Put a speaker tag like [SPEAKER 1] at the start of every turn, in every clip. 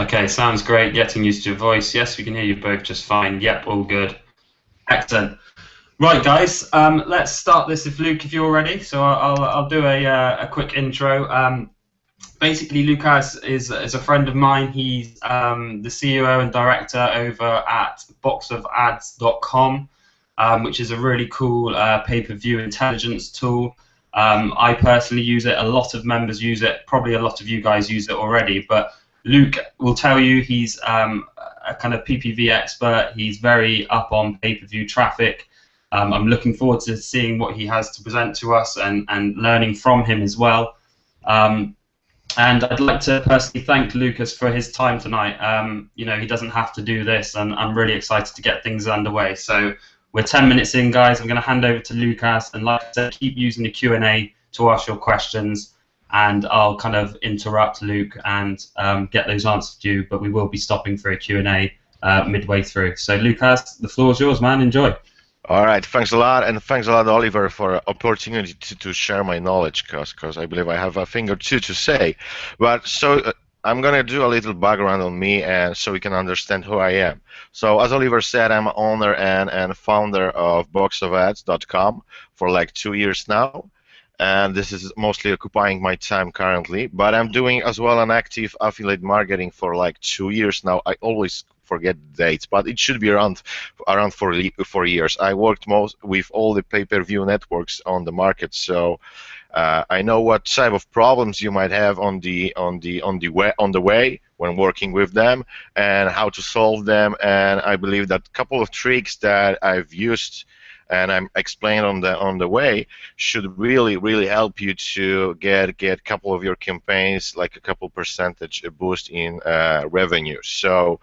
[SPEAKER 1] Okay, sounds great. Getting used to your voice. Yes, we can hear you both just fine. Yep, all good. Excellent. Right, guys. Let's start this. If you're ready, so I'll do a quick intro. Basically, Lucas is a friend of mine. He's the CEO and director over at boxofads.com, which is a really cool pay-per-view intelligence tool. I personally use it. A lot of members use it. Probably a lot of you guys use it already. But Luke will tell you he's a kind of PPV expert. He's very up on pay-per-view traffic. I'm looking forward to seeing what he has to present to us and learning from him as well. And I'd like to personally thank Lucas for his time tonight. He doesn't have to do this, and I'm really excited to get things underway. So we're 10 minutes in, guys. I'm going to hand over to Lucas, and like I said, keep using the Q&A to ask your questions, and I'll kind of interrupt Luke and get those answered to you, but we will be stopping for a Q&A midway through. So Lucas, the floor is yours, man. Enjoy.
[SPEAKER 2] All right, thanks a lot, and thanks a lot, Oliver, for opportunity to share my knowledge, because I believe I have a thing or two to say. But so I'm gonna do a little background on me, and so we can understand who I am. So as Oliver said, I'm owner and founder of boxofads.com for like 2 years now, and this is mostly occupying my time currently. But I'm doing as well an active affiliate marketing for like 2 years now. I always forget the dates, but it should be around 4 years. I worked most with all the pay-per-view networks on the market, so I know what type of problems you might have on the way when working with them, and how to solve them. And I believe that a couple of tricks that I've used and I'm explained on the way should really help you to get a couple of your campaigns like a couple percentage boost in revenue. So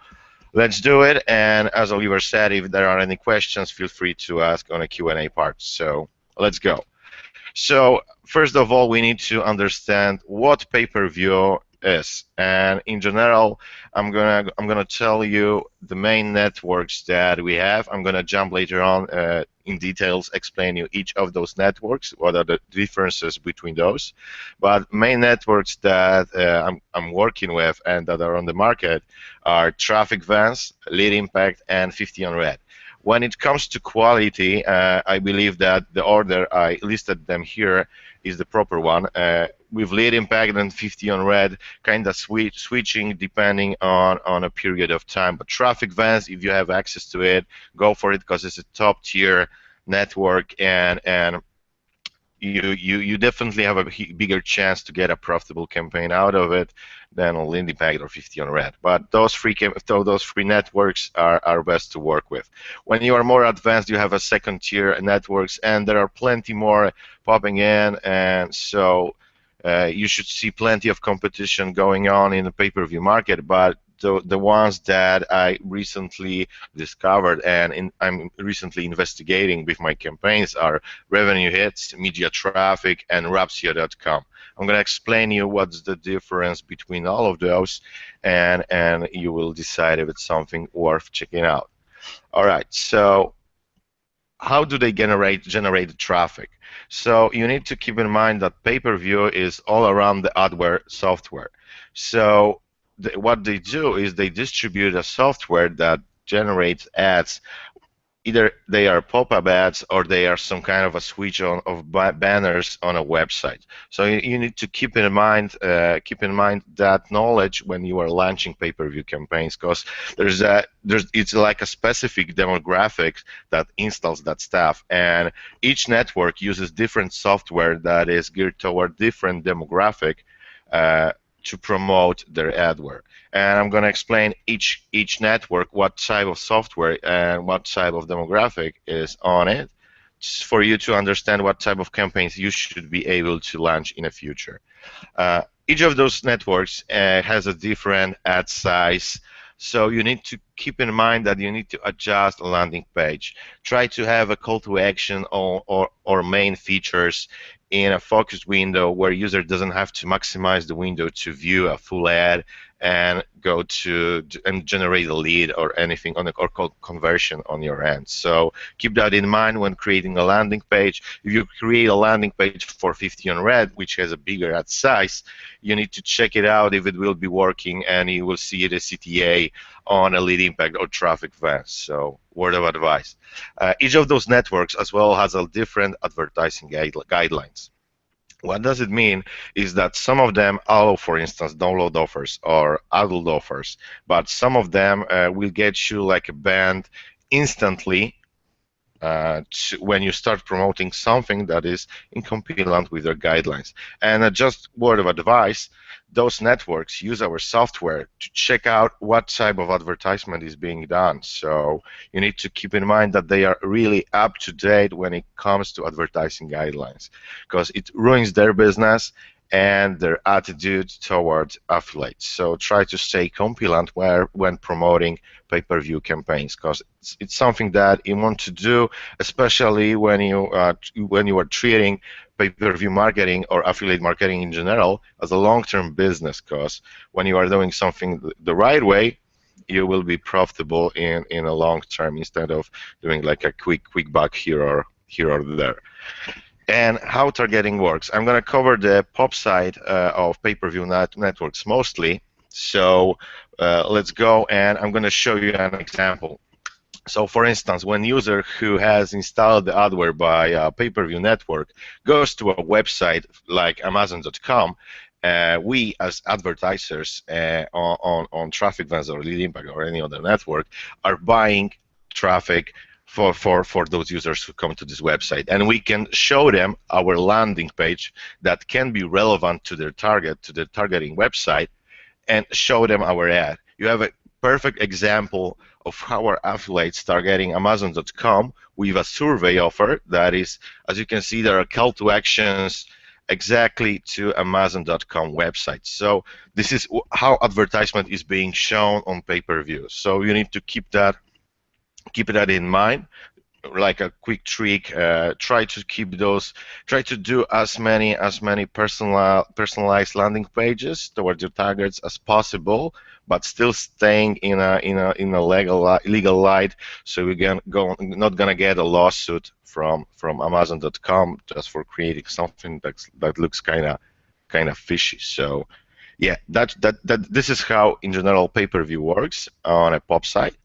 [SPEAKER 2] let's do it, and as Oliver said, if there are any questions, feel free to ask on a Q&A part. So let's go. So first of all, we need to understand what pay-per-view is, and in general, I'm gonna tell you the main networks that we have. I'm gonna jump later on in details, explain you each of those networks, what are the differences between those. But main networks that I'm working with and that are on the market are Traffic Vance, Lead Impact, and 50 on Red. When it comes to quality, I believe that the order I listed them here is the proper one. With Lead Impact and 50 on Red, kind of switching depending on a period of time. But Traffic Vance, if you have access to it, go for it, because it's a top tier network, and you definitely have a bigger chance to get a profitable campaign out of it than on Lead Impact or 50 on Red. But those three networks are best to work with. When you are more advanced, you have a second tier networks, and there are plenty more popping in, and so you should see plenty of competition going on in the pay-per-view market. But the ones that I recently discovered and I'm recently investigating with my campaigns are Revenue Hits, Media Traffic, and Rapsio.com. I'm going to explain you what's the difference between all of those, and you will decide if it's something worth checking out. All right, so how do they generate traffic? So you need to keep in mind that pay-per-view is all around the adware software. So what they do is they distribute a software that generates ads. Either they are pop-up ads or they are some kind of a switch on of banners on a website. So you need to keep in mind that knowledge when you are launching pay-per-view campaigns, because it's like a specific demographic that installs that stuff, and each network uses different software that is geared toward different demographic to promote their adware. And I'm going to explain each network, what type of software and what type of demographic is on it, for you to understand what type of campaigns you should be able to launch in the future. Each of those networks has a different ad size, so you need to keep in mind that you need to adjust a landing page. Try to have a call to action or main features in a focused window where user doesn't have to maximize the window to view a full ad and go to and generate a lead or anything on or conversion on your end. So keep that in mind when creating a landing page. If you create a landing page for 50 on red, which has a bigger ad size, you need to check it out if it will be working, and you will see the CTA on a lead impact or traffic Vance. So word of advice. Each of those networks as well has a different advertising guidelines. What does it mean is that some of them allow, for instance, download offers or adult offers, but some of them will get you like a band instantly when you start promoting something that is incompliant with their guidelines. And just word of advice, those networks use our software to check out what type of advertisement is being done. So you need to keep in mind that they are really up to date when it comes to advertising guidelines, because it ruins their business and their attitude towards affiliates. So try to stay compliant when promoting pay-per-view campaigns, because it's something that you want to do, especially when you are treating pay-per-view marketing or affiliate marketing in general as a long-term business. Because when you are doing something the right way, you will be profitable in a long term instead of doing like a quick buck here or there. And how targeting works. I'm going to cover the pop side of pay-per-view networks mostly. So let's go, and I'm going to show you an example. So for instance, when user who has installed the adware by a pay-per-view network goes to a website like Amazon.com, we as advertisers on Traffic Vance or Lead Impact or any other network are buying traffic for those users who come to this website, and we can show them our landing page that can be relevant to their targeting website, and show them our ad. You have a perfect example of how our affiliates targeting Amazon.com with a survey offer that is, as you can see, there are call to actions exactly to Amazon.com website. So this is how advertisement is being shown on pay-per-view. So you need to keep that in mind. Like a quick trick, try to do as many personalized landing pages towards your targets as possible, but still staying in a legal light, so we not gonna get a lawsuit from Amazon.com just for creating something that looks kind of fishy. So yeah, this is how in general pay-per-view works on a pop site.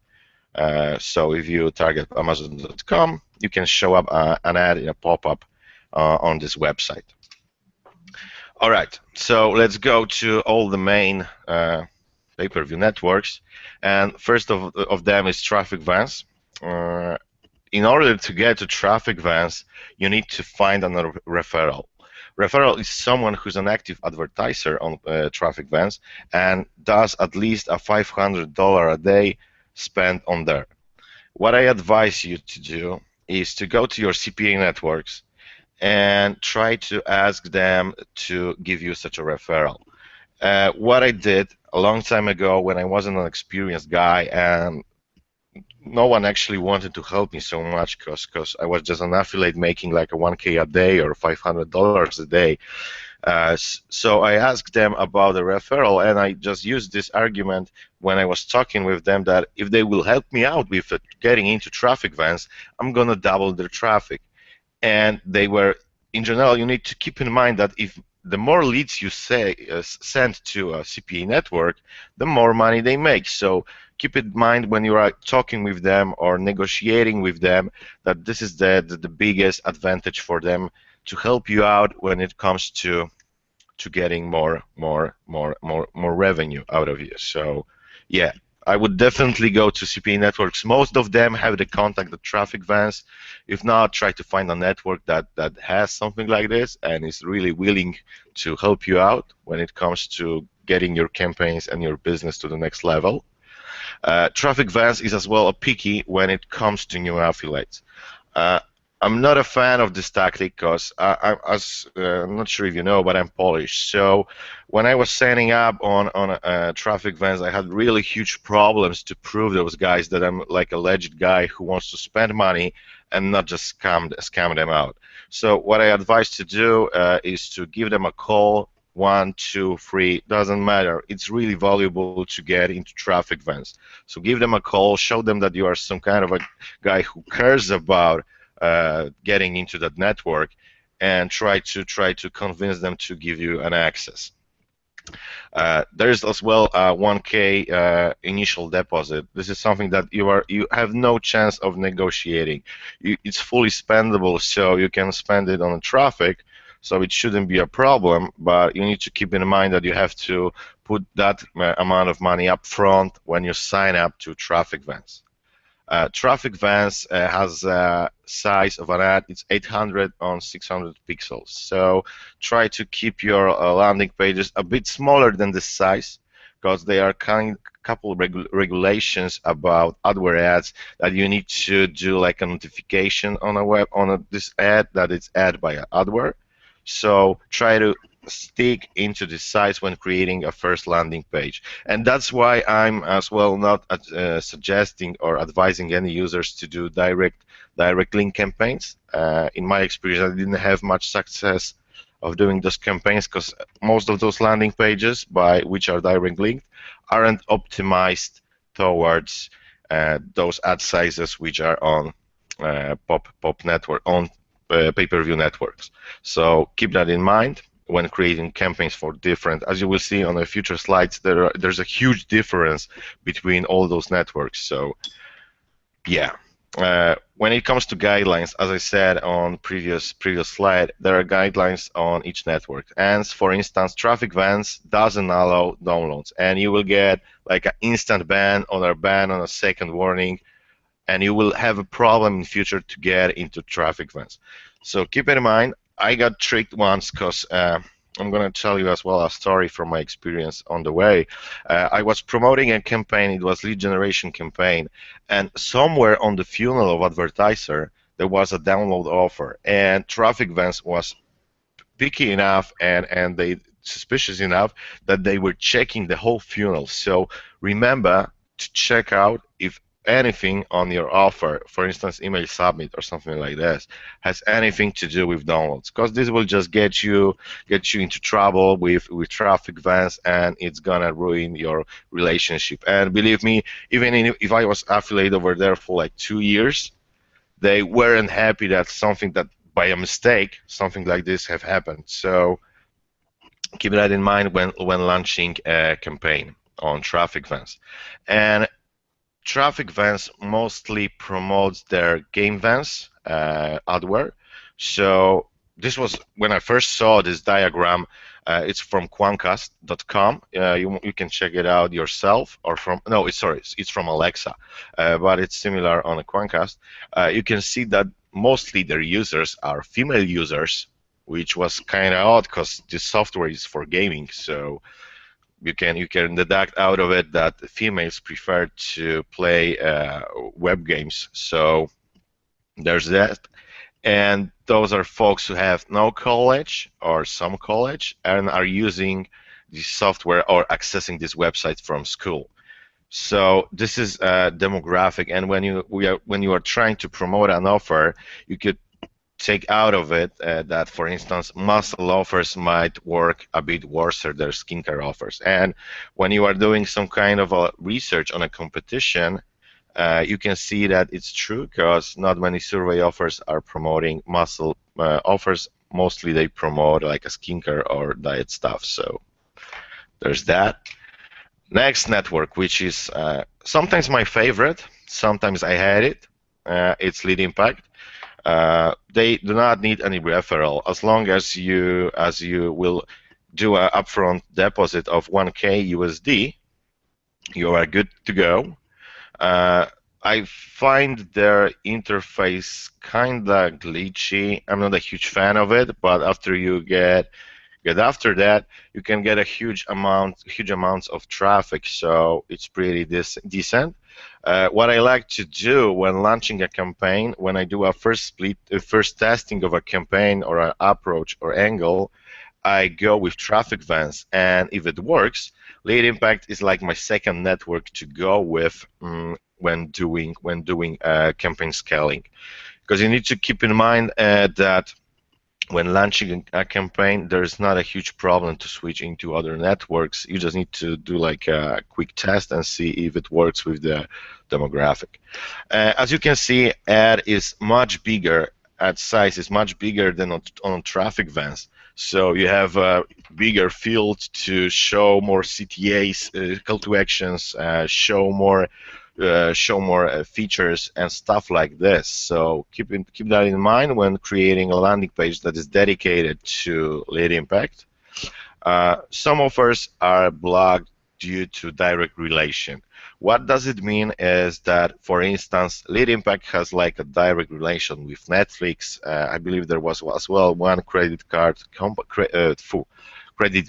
[SPEAKER 2] So if you target Amazon.com, you can show up an ad in a pop-up on this website. All right, so let's go to all the main pay-per-view networks, and first of them is Traffic Vance. In order to get to Traffic Vance, you need to find a referral. Referral is someone who's an active advertiser on Traffic Vance and does at least a $500 a day spent on there. What I advise you to do is to go to your CPA networks and try to ask them to give you such a referral. What I did a long time ago when I wasn't an experienced guy and no one actually wanted to help me so much because I was just an affiliate making like a 1K a day or $500 a day. So I asked them about the referral, and I just used this argument when I was talking with them that if they will help me out with getting into Traffic Vance, I'm going to double their traffic. And they were, in general, you need to keep in mind that if the more leads you send to a CPA network, the more money they make. So keep in mind when you are talking with them or negotiating with them that this is the biggest advantage for them to help you out when it comes to getting more revenue out of you. So yeah, I would definitely go to CPA networks. Most of them have the contact at Traffic Vance. If not, try to find a network that has something like this and is really willing to help you out when it comes to getting your campaigns and your business to the next level. Traffic Vance is as well picky when it comes to new affiliates. I'm not a fan of this tactic because I'm not sure if you know, but I'm Polish. So when I was signing up on Traffic Vance, I had really huge problems to prove those guys that I'm like a legit guy who wants to spend money and not just scam them out. So what I advise to do is to give them a call. One, two, three, doesn't matter. It's really valuable to get into traffic vents. So give them a call, show them that you are some kind of a guy who cares about getting into that network, and try to convince them to give you an access. There's as well a 1K initial deposit. This is something that you have no chance of negotiating. It's fully spendable, so you can spend it on traffic, so it shouldn't be a problem. But you need to keep in mind that you have to put that amount of money up front when you sign up to traffic vents. Traffic Vance has a size of an ad. It's 800 on 600 pixels. So try to keep your landing pages a bit smaller than this size, because there are couple regulations about adware ads that you need to do, like a notification on this ad that it's ad by adware. So try to stick into the size when creating a first landing page. And that's why I'm as well not suggesting or advising any users to do direct link campaigns. In my experience, I didn't have much success of doing those campaigns, because most of those landing pages by which are direct linked aren't optimized towards those ad sizes which are on pop network, on pay-per-view networks. So keep that in mind when creating campaigns for different. As you will see on the future slides, there's a huge difference between all those networks. So yeah. When it comes to guidelines, as I said on previous slide, there are guidelines on each network. And for instance, Traffic Vans doesn't allow downloads, and you will get like an instant ban or a ban on a second warning, and you will have a problem in future to get into Traffic Vans. So keep in mind, I got tricked once, because I'm going to tell you as well a story from my experience on the way. I was promoting a campaign. It was lead generation campaign, and somewhere on the funnel of advertiser there was a download offer, and Traffic Vans was picky enough and they suspicious enough that they were checking the whole funnel. So remember to check out if anything on your offer, for instance, email submit or something like this, has anything to do with downloads, because this will just get you into trouble with Traffic Vans, and it's gonna ruin your relationship. And believe me, even if I was affiliate over there for like 2 years, they weren't happy that something that by a mistake something like this have happened. So keep that in mind when launching a campaign on Traffic Vans. And Traffic Vans mostly promotes their game vans adware. So this was when I first saw this diagram. It's from Quancast.com. You can check it out yourself, or from it's from Alexa, but it's similar on a Quancast. You can see that mostly their users are female users, which was kind of odd because this software is for gaming. So you can deduct out of it that females prefer to play web games. So there's that. And those are folks who have no college or some college and are using this software or accessing this website from school. So this is a demographic, and when you are trying to promote an offer, you could take out of it that, for instance, muscle offers might work a bit worse than their skincare offers. And when you are doing some kind of a research on a competition, you can see that it's true, because not many survey offers are promoting muscle offers. Mostly they promote like a skincare or diet stuff. So there's that. Next network, which is sometimes my favorite, sometimes I hate it. It's Lead Impact. They do not need any referral as long as you will do an upfront deposit of 1K USD. You are good to go. I find their interface kinda glitchy. I'm not a huge fan of it, but after you get after that, you can get a huge amounts of traffic, so it's pretty decent. What I like to do when launching a campaign, when I do a first testing of a campaign or an approach or angle, I go with Traffic Vans, and if it works, Lead Impact is like my second network to go with when doing campaign scaling, because you need to keep in mind that when launching a campaign, there's not a huge problem to switch into other networks. You just need to do like a quick test and see if it works with the demographic. As you can see, ad is much bigger. Ad size is much bigger than on traffic Vance. So you have a bigger field to show more CTAs, call to actions, show more features and stuff like this. So keep that in mind when creating a landing page that is dedicated to lead impact. Some offers are blocked due to direct relation. What does it mean is that, for instance, Lead Impact has like a direct relation with Netflix. I believe there was as well one credit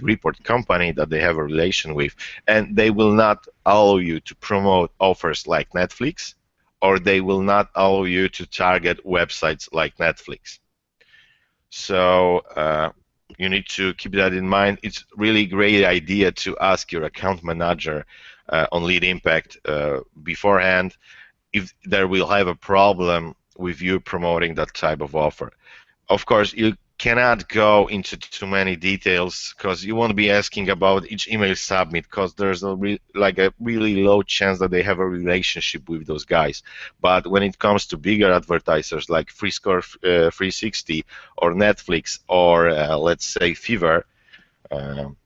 [SPEAKER 2] report company that they have a relation with, and they will not allow you to promote offers like Netflix, or they will not allow you to target websites like Netflix. So you need to keep that in mind. It's really great idea to ask your account manager on Lead Impact beforehand if there will have a problem with you promoting that type of offer. Of course, you cannot go into too many details because you won't be asking about each email submit because there's a really low chance that they have a relationship with those guys. But when it comes to bigger advertisers like FreeScore 360 or Netflix or let's say Fever, um,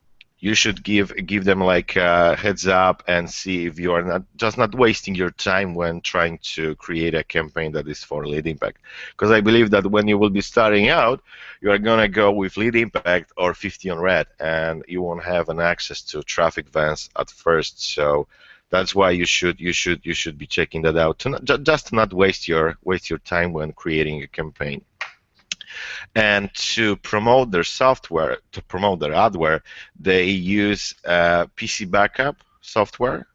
[SPEAKER 2] you should give them like a heads up and see if you are not wasting your time when trying to create a campaign that is for lead impact. Because I believe that when you will be starting out, you are gonna go with lead impact or 50 on red, and you won't have an access to traffic Vance at first. So that's why you should be checking that out to just to not waste your time when creating a campaign. And to promote their software, to promote their hardware, they use PC backup software,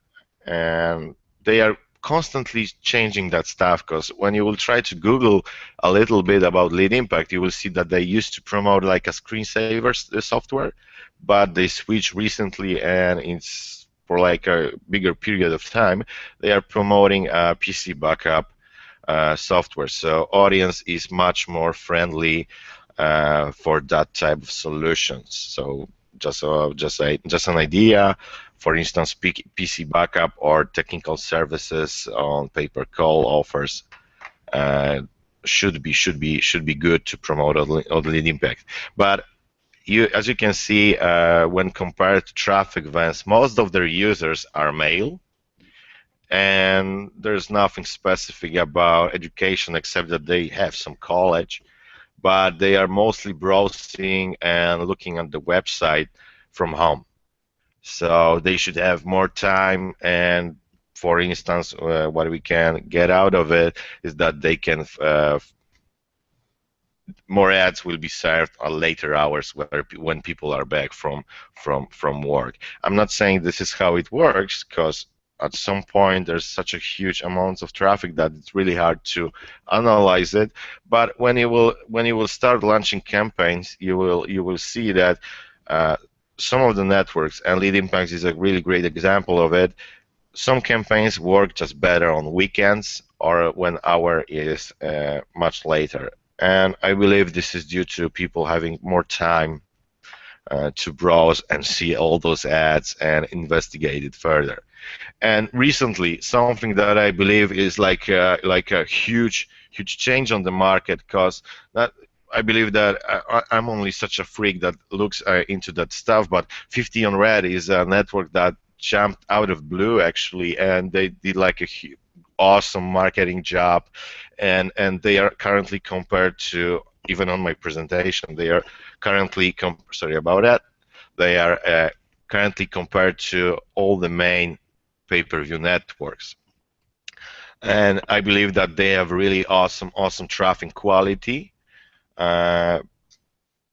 [SPEAKER 2] and they are constantly changing that stuff. Because when you will try to Google a little bit about Lead Impact, you will see that they used to promote like a screensaver software, but they switched recently, and it's for like a bigger period of time. They are promoting a PC backup software. So audience is much more friendly for that type of solutions. So just an idea. For instance, PC backup or technical services on pay-per-call offers should be good to promote on lead impact. But as you can see, when compared to traffic Vance, most of their users are male, and there's nothing specific about education except that they have some college, but they are mostly browsing and looking at the website from home. So they should have more time, and for instance, what we can get out of it is that they can more ads will be served at later hours when people are back from work. I'm not saying this is how it works, because at some point there's such a huge amount of traffic that it's really hard to analyze it. But when you will start launching campaigns, you will see that some of the networks, and Lead Impact is a really great example of it, some campaigns work just better on weekends or when hour is much later. And I believe this is due to people having more time to browse and see all those ads and investigate it further. And recently, something that I believe is like a huge change on the market, because I believe that I'm only such a freak that looks into that stuff, but 50 on Red is a network that jumped out of blue actually, and they did like a awesome marketing job, and they are currently compared to, even on my presentation, they are currently sorry about that, they are currently compared to all the main pay-per-view networks. And I believe that they have really awesome traffic quality,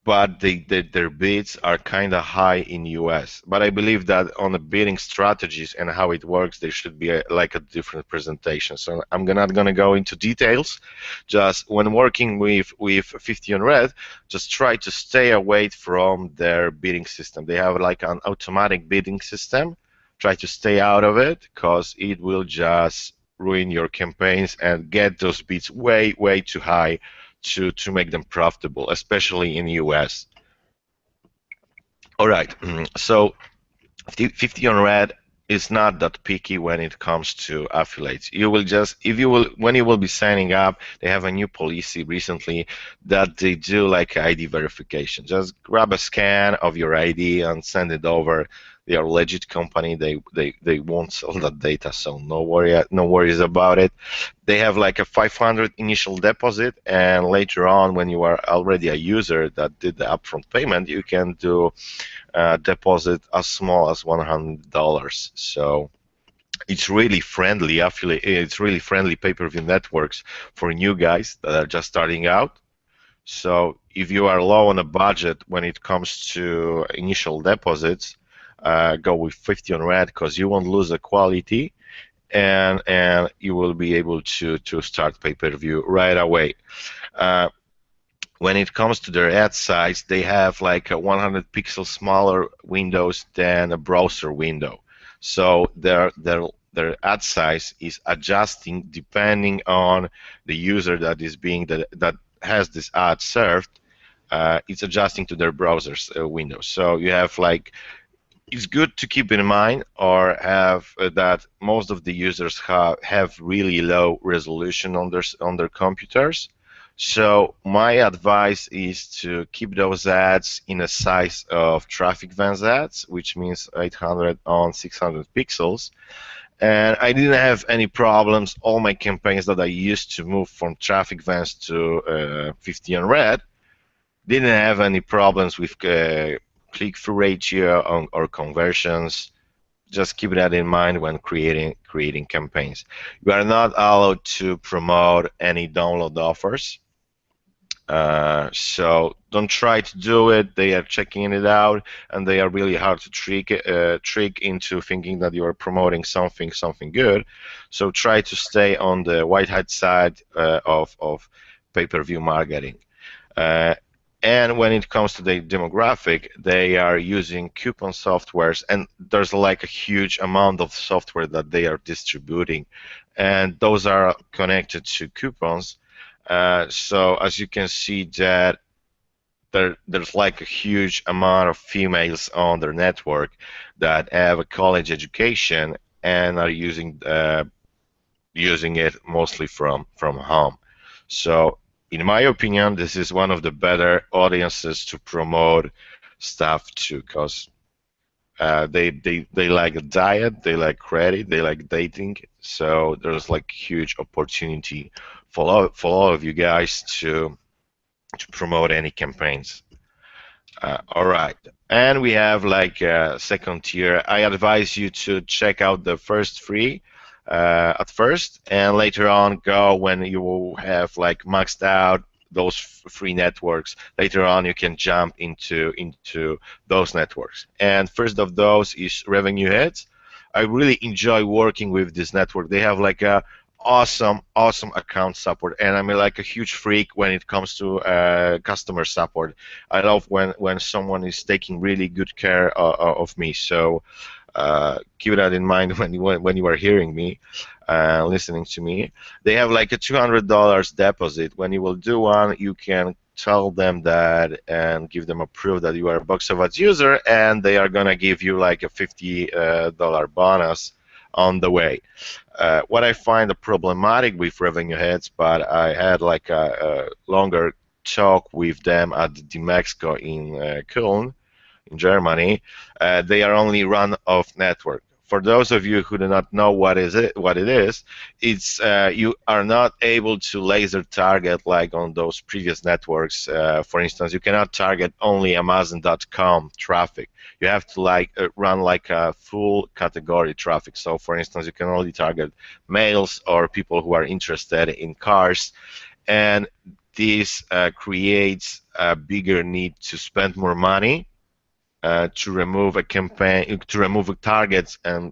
[SPEAKER 2] but their bids are kind of high in US. But I believe that on the bidding strategies and how it works, there should be like a different presentation. So I'm not gonna go into details. Just when working with 50 on Red, just try to stay away from their bidding system. They have like an automatic bidding system. Try to stay out of it, because it will just ruin your campaigns and get those bids way too high to make them profitable, especially in the US. All right, so 50 on red is not that picky when it comes to affiliates. You will just, if you will, when you will be signing up, they have a new policy recently that they do like ID verification. Just grab a scan of your ID and send it over. They are a legit company. They won't sell that data, so no worries about it. They have like a 500 initial deposit, and later on, when you are already a user that did the upfront payment, you can do deposit as small as $100. So it's really friendly affiliate. It's really friendly pay-per-view networks for new guys that are just starting out. So if you are low on a budget when it comes to initial deposits, go with 50 on red because you won't lose the quality, and you will be able to start pay-per-view right away. When it comes to their ad size, they have like a 100 pixel smaller windows than a browser window. So their ad size is adjusting depending on the user that is being that has this ad served. It's adjusting to their browser's window. So you have like, it's good to keep in mind or have that most of the users have really low resolution on their computers. So my advice is to keep those ads in a size of traffic Vance ads, which means 800 on 600 pixels. And I didn't have any problems. All my campaigns that I used to move from traffic Vance to 50 on red didn't have any problems with click-through ratio or conversions. Just keep that in mind when creating campaigns. You are not allowed to promote any download offers. So don't try to do it. They are checking it out, and they are really hard to trick into thinking that you are promoting something good. So try to stay on the white hat side of pay-per-view marketing. And when it comes to the demographic, they are using coupon softwares, and there's like a huge amount of software that they are distributing, and those are connected to coupons. So as you can see that there's like a huge amount of females on their network that have a college education and are using it mostly from home. So in my opinion, this is one of the better audiences to promote stuff to, because they like a diet, they like credit, they like dating. So there's like huge opportunity for all of you guys to promote any campaigns. All right, and we have like a second tier. I advise you to check out the first free at first, and later on go when you will have like maxed out those free networks. Later on, you can jump into those networks. And first of those is Revenue Heads. I really enjoy working with this network. They have like a awesome account support, and I'm like a huge freak when it comes to customer support. I love when someone is taking really good care of me. So keep that in mind when you are hearing me, listening to me. They have like a $200 deposit. When you will do one, you can tell them that and give them a proof that you are a Box of Ads user, and they are gonna give you like a $50 bonus on the way. What I find problematic with Revenue Heads, but I had like a longer talk with them at the Mexco in Köln, in Germany. They are only run off network. For those of you who do not know what it is, it's you are not able to laser target like on those previous networks. For instance, you cannot target only Amazon.com traffic. You have to like run like a full category traffic. So, for instance, you can only target males or people who are interested in cars, and this creates a bigger need to spend more money to remove a campaign, to remove targets and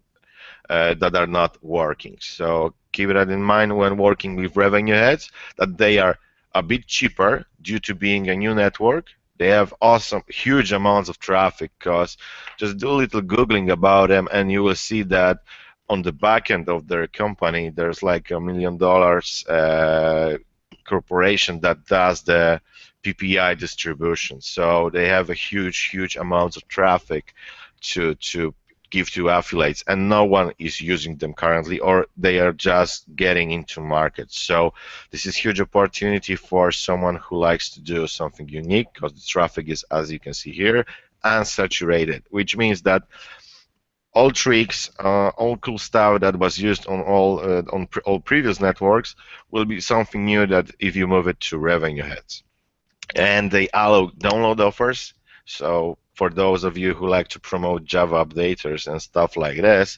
[SPEAKER 2] that are not working. So keep that in mind when working with Revenue Heads, that they are a bit cheaper due to being a new network. They have awesome, huge amounts of traffic, because just do a little Googling about them and you will see that on the back end of their company, there's like $1 million corporation that does the PPI distribution. So they have a huge amounts of traffic to give to affiliates, and no one is using them currently, or they are just getting into market. So this is huge opportunity for someone who likes to do something unique, because the traffic is, as you can see here, unsaturated, which means that all tricks, all cool stuff that was used on all previous networks will be something new that if you move it to revenue heads. And they allow download offers. So for those of you who like to promote Java updaters and stuff like this,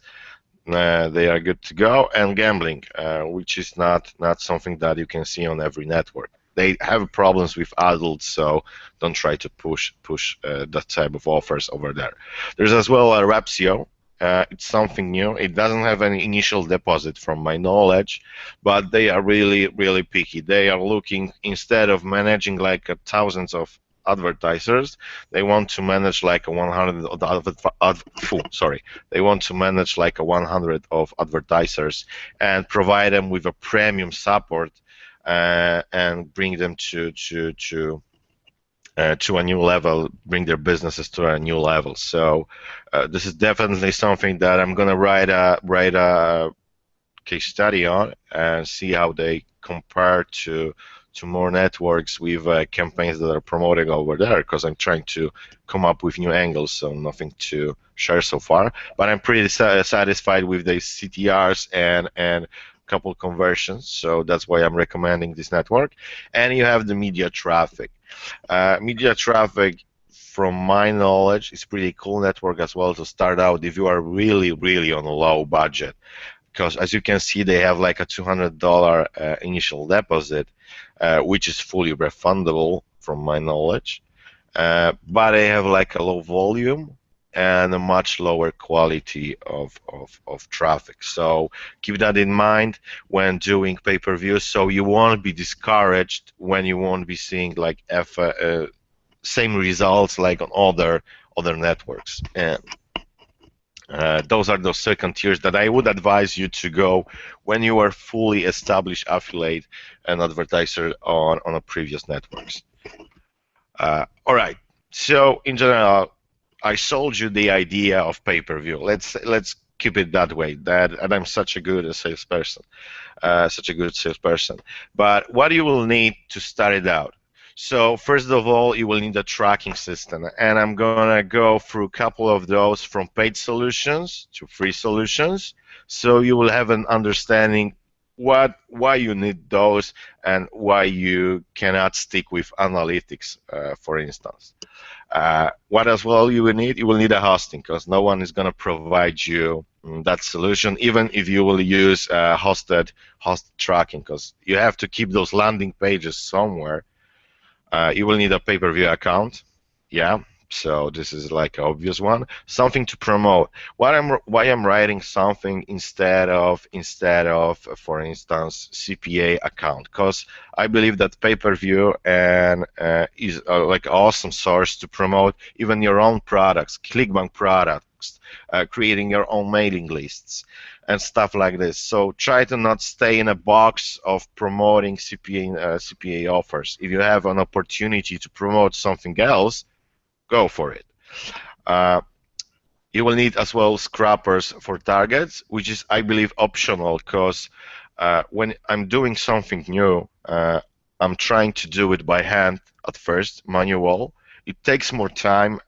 [SPEAKER 2] they are good to go. And gambling, which is not something that you can see on every network. They have problems with adults, so don't try to push that type of offers over there. There's as well a Rapsio. It's something new. It doesn't have any initial deposit from my knowledge, but they are really picky. They are looking, instead of managing like thousands of advertisers, they want to manage like a 100 they want to manage like a 100 of advertisers and provide them with a premium support, and bring them to a new level, bring their businesses to a new level. So this is definitely something that I'm gonna write a case study on and see how they compare to more networks with campaigns that are promoting over there, because I'm trying to come up with new angles, so nothing to share so far. But I'm pretty satisfied with the CTRs and couple conversions, so that's why I'm recommending this network. And you have the media traffic. Media traffic, from my knowledge, is pretty cool network as well to start out if you are really on a low budget, because as you can see, they have like a $200 initial deposit, which is fully refundable from my knowledge, but they have like a low volume and a much lower quality of traffic. So keep that in mind when doing pay-per-view, so you won't be discouraged when you won't be seeing like same results like on other networks. And those are those second tiers that I would advise you to go when you are fully established affiliate and advertiser on a previous networks. All right. So in general, I sold you the idea of pay-per-view. Let's keep it that way. And I'm such a good salesperson, But what you will need to start it out. So first of all, you will need a tracking system, and I'm gonna go through a couple of those from paid solutions to free solutions, so you will have an understanding why you need those and why you cannot stick with analytics, for instance. What as well you will need? You will need a hosting, because no one is going to provide you that solution, even if you will use hosted tracking, because you have to keep those landing pages somewhere. You will need a pay-per-view account. Yeah, so this is like an obvious one. Something to promote. Why I'm writing something instead of, for instance, CPA account? Because I believe that pay-per-view and is like an awesome source to promote even your own products, clickbank products, creating your own mailing lists and stuff like this. So try to not stay in a box of promoting CPA offers. If you have an opportunity to promote something else, go for it. You will need as well scrappers for targets, which is, I believe, optional, because when I'm doing something new, I'm trying to do it by hand at first, manual. It takes more time,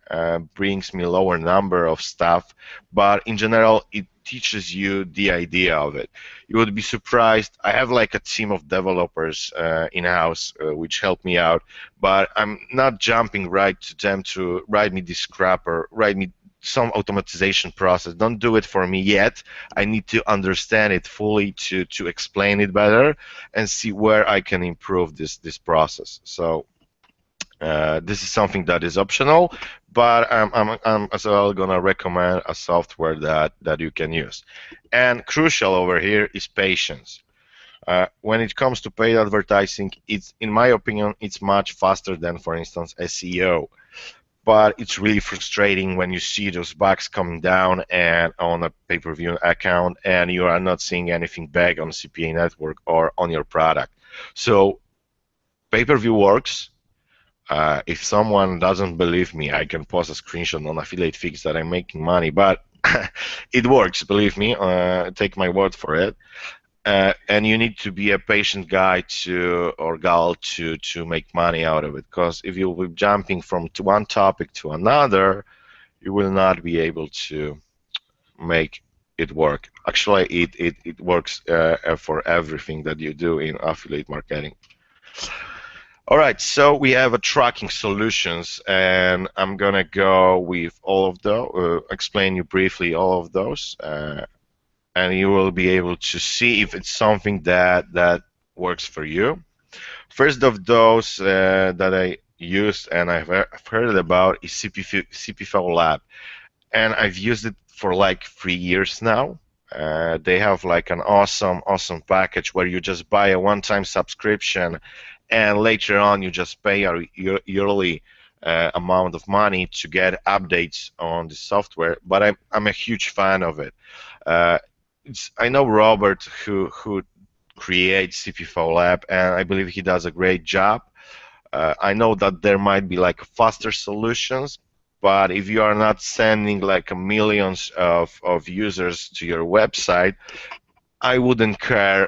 [SPEAKER 2] brings me lower number of staff, but in general, it teaches you the idea of it. You would be surprised. I have like a team of developers in-house which help me out, but I'm not jumping right to them to write me this scrapper, write me some automatization process. Don't do it for me yet. I need to understand it fully to explain it better and see where I can improve this process. So this is something that is optional, but I'm as well gonna recommend a software that you can use. And crucial over here is patience. When it comes to paid advertising, it's, in my opinion, it's much faster than, for instance, SEO. But it's really frustrating when you see those bugs coming down and on a pay-per-view account, and you are not seeing anything back on CPA network or on your product. So Pay-per-view works. If someone doesn't believe me, I can post a screenshot on Affiliate Fix that I'm making money, but it works, believe me. Take my word for it. And you need to be a patient guy or gal to make money out of it. Because if you will be jumping from one topic to another, you will not be able to make it work. Actually, it works for everything that you do in affiliate marketing. All right, so we have a tracking solutions, and I'm gonna go with all of those, explain you briefly all of those, and you will be able to see if it's something that works for you. First of those that I used and I've heard about is CPV Lab, and I've used it for like 3 years now. They have like an awesome package where you just buy a one-time subscription, and later on you just pay a yearly amount of money to get updates on the software. But I'm a huge fan of it. I know Robert who creates CPV Lab, and I believe he does a great job. I know that there might be like faster solutions, but if you are not sending like millions of users to your website, I wouldn't care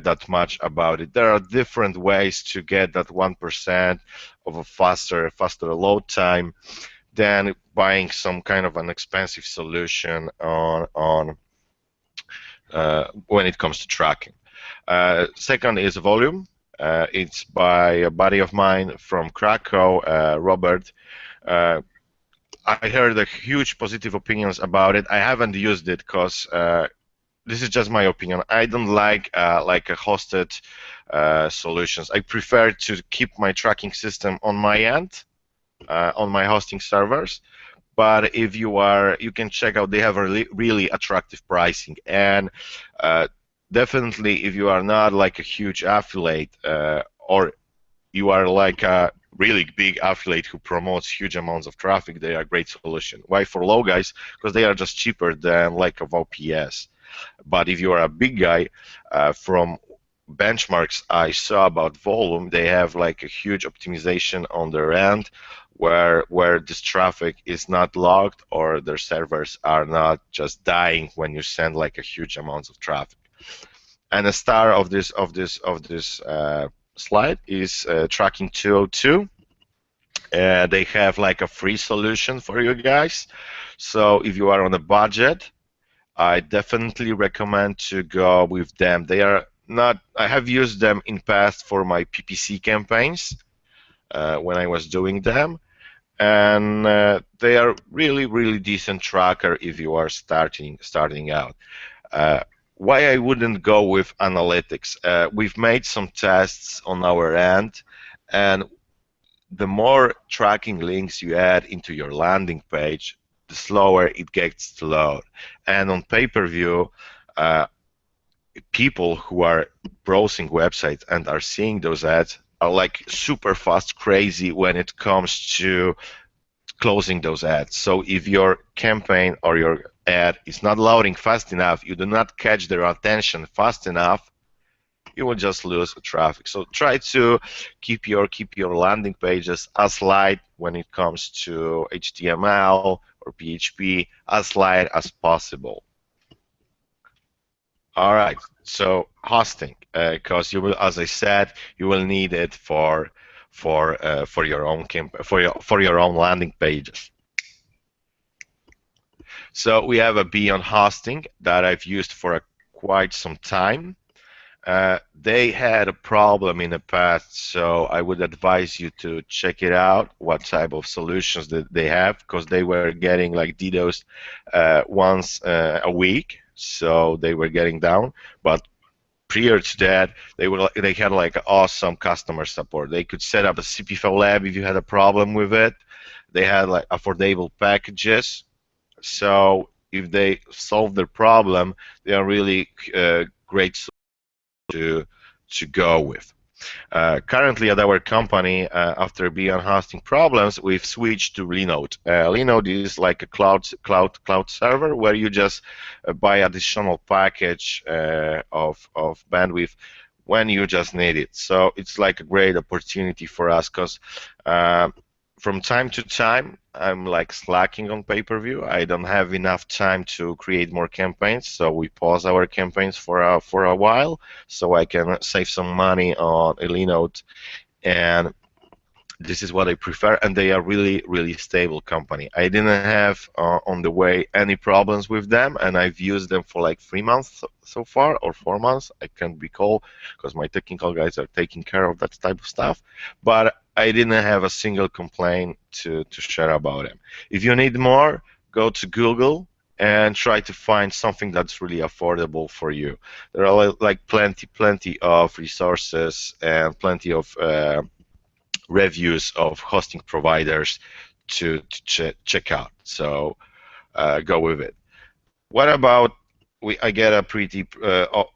[SPEAKER 2] that much about it. There are different ways to get that 1% of a faster load time than buying some kind of an expensive solution on when it comes to tracking. Second is volume. It's by a buddy of mine from Krakow, Robert. I heard a huge positive opinions about it. I haven't used it because this is just my opinion. I don't like a hosted solutions. I prefer to keep my tracking system on my end, on my hosting servers. But if you can check out, they have a really attractive pricing. And definitely, if you are not like a huge affiliate or you are like a really big affiliate who promotes huge amounts of traffic, they are a great solution. Why for low guys? Because they are just cheaper than like a VPS. But if you are a big guy, from benchmarks I saw about volume, they have like a huge optimization on their end where this traffic is not logged or their servers are not just dying when you send like a huge amounts of traffic. And the star of this slide is Tracking 202. They have like a free solution for you guys. So if you are on a budget, I definitely recommend to go with them. They are not. I have used them in past for my PPC campaigns when I was doing them, and they are really decent tracker if you are starting out. Why I wouldn't go with analytics? We've made some tests on our end, and the more tracking links you add into your landing page, the slower it gets to load. And on pay-per-view, people who are browsing websites and are seeing those ads are like super fast crazy when it comes to closing those ads. So if your campaign or your ad is not loading fast enough, you do not catch their attention fast enough, you will just lose traffic. So try to keep your landing pages as light when it comes to HTML or PHP, as light as possible. All right. So hosting, because you will, as I said, you will need it for your own for your own landing pages. So we have a Beyond Hosting that I've used for quite some time. They had a problem in the past, so I would advise you to check it out, what type of solutions that they have, because they were getting like DDoS once a week, so they were getting down. But prior to that, they had like awesome customer support. They could set up a CPV lab if you had a problem with it. They had like affordable packages, so if they solve their problem, they are really great to go with. Currently at our company, after Beyond Hosting problems, we've switched to Linode. Linode is like a cloud server where you just buy additional package of bandwidth when you just need it. So it's like a great opportunity for us because from time to time I'm like slacking on pay-per-view. I don't have enough time to create more campaigns, so we pause our campaigns for a while so I can save some money on a Linode, and this is what I prefer, and they are really, really stable company. I didn't have on the way any problems with them, and I've used them for like 3 months so far, or 4 months. I can't recall because my technical guys are taking care of that type of stuff. But I didn't have a single complaint to share about them. If you need more, go to Google and try to find something that's really affordable for you. There are like plenty of resources and plenty of reviews of hosting providers to check out. So go with it. What about I get a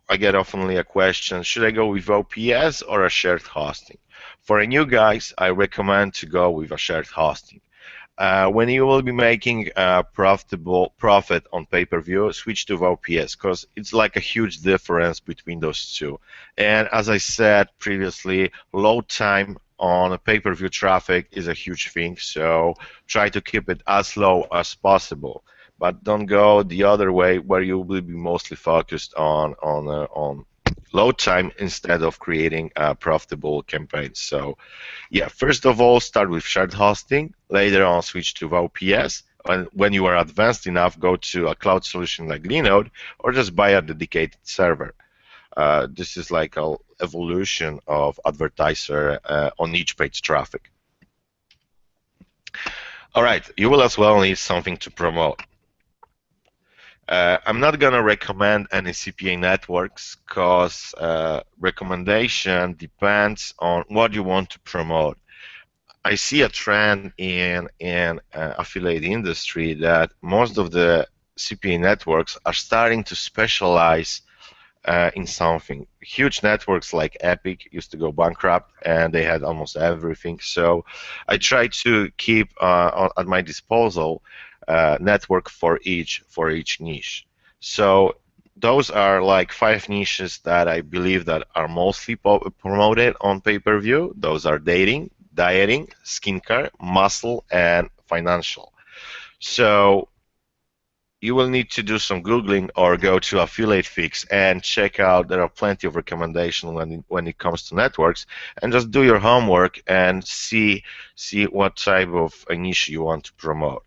[SPEAKER 2] I get oftenly a question: should I go with OPS or a shared hosting? For a new guys, I recommend to go with a shared hosting. When you will be making a profitable profit on pay-per-view, switch to OPS because it's like a huge difference between those two. And as I said previously, load time on a pay-per-view traffic is a huge thing, so try to keep it as low as possible. But don't go the other way where you will be mostly focused on load time instead of creating profitable campaigns. So yeah, first of all, start with shared hosting. Later on, switch to OPS. And when you are advanced enough, go to a cloud solution like Linode, or just buy a dedicated server. This is like an evolution of advertiser on each page traffic. All right, you will as well need something to promote. I'm not going to recommend any CPA networks because recommendation depends on what you want to promote. I see a trend in affiliate industry that most of the CPA networks are starting to specialize in something. Huge networks like Epic used to go bankrupt, and they had almost everything. So I try to keep at my disposal network for each niche. So those are like 5 niches that I believe that are mostly promoted on pay-per-view. Those are dating, dieting, skincare, muscle, and financial. So you will need to do some Googling or go to Affiliate Fix and check out. There are plenty of recommendations when it comes to networks, and just do your homework and see what type of a niche you want to promote.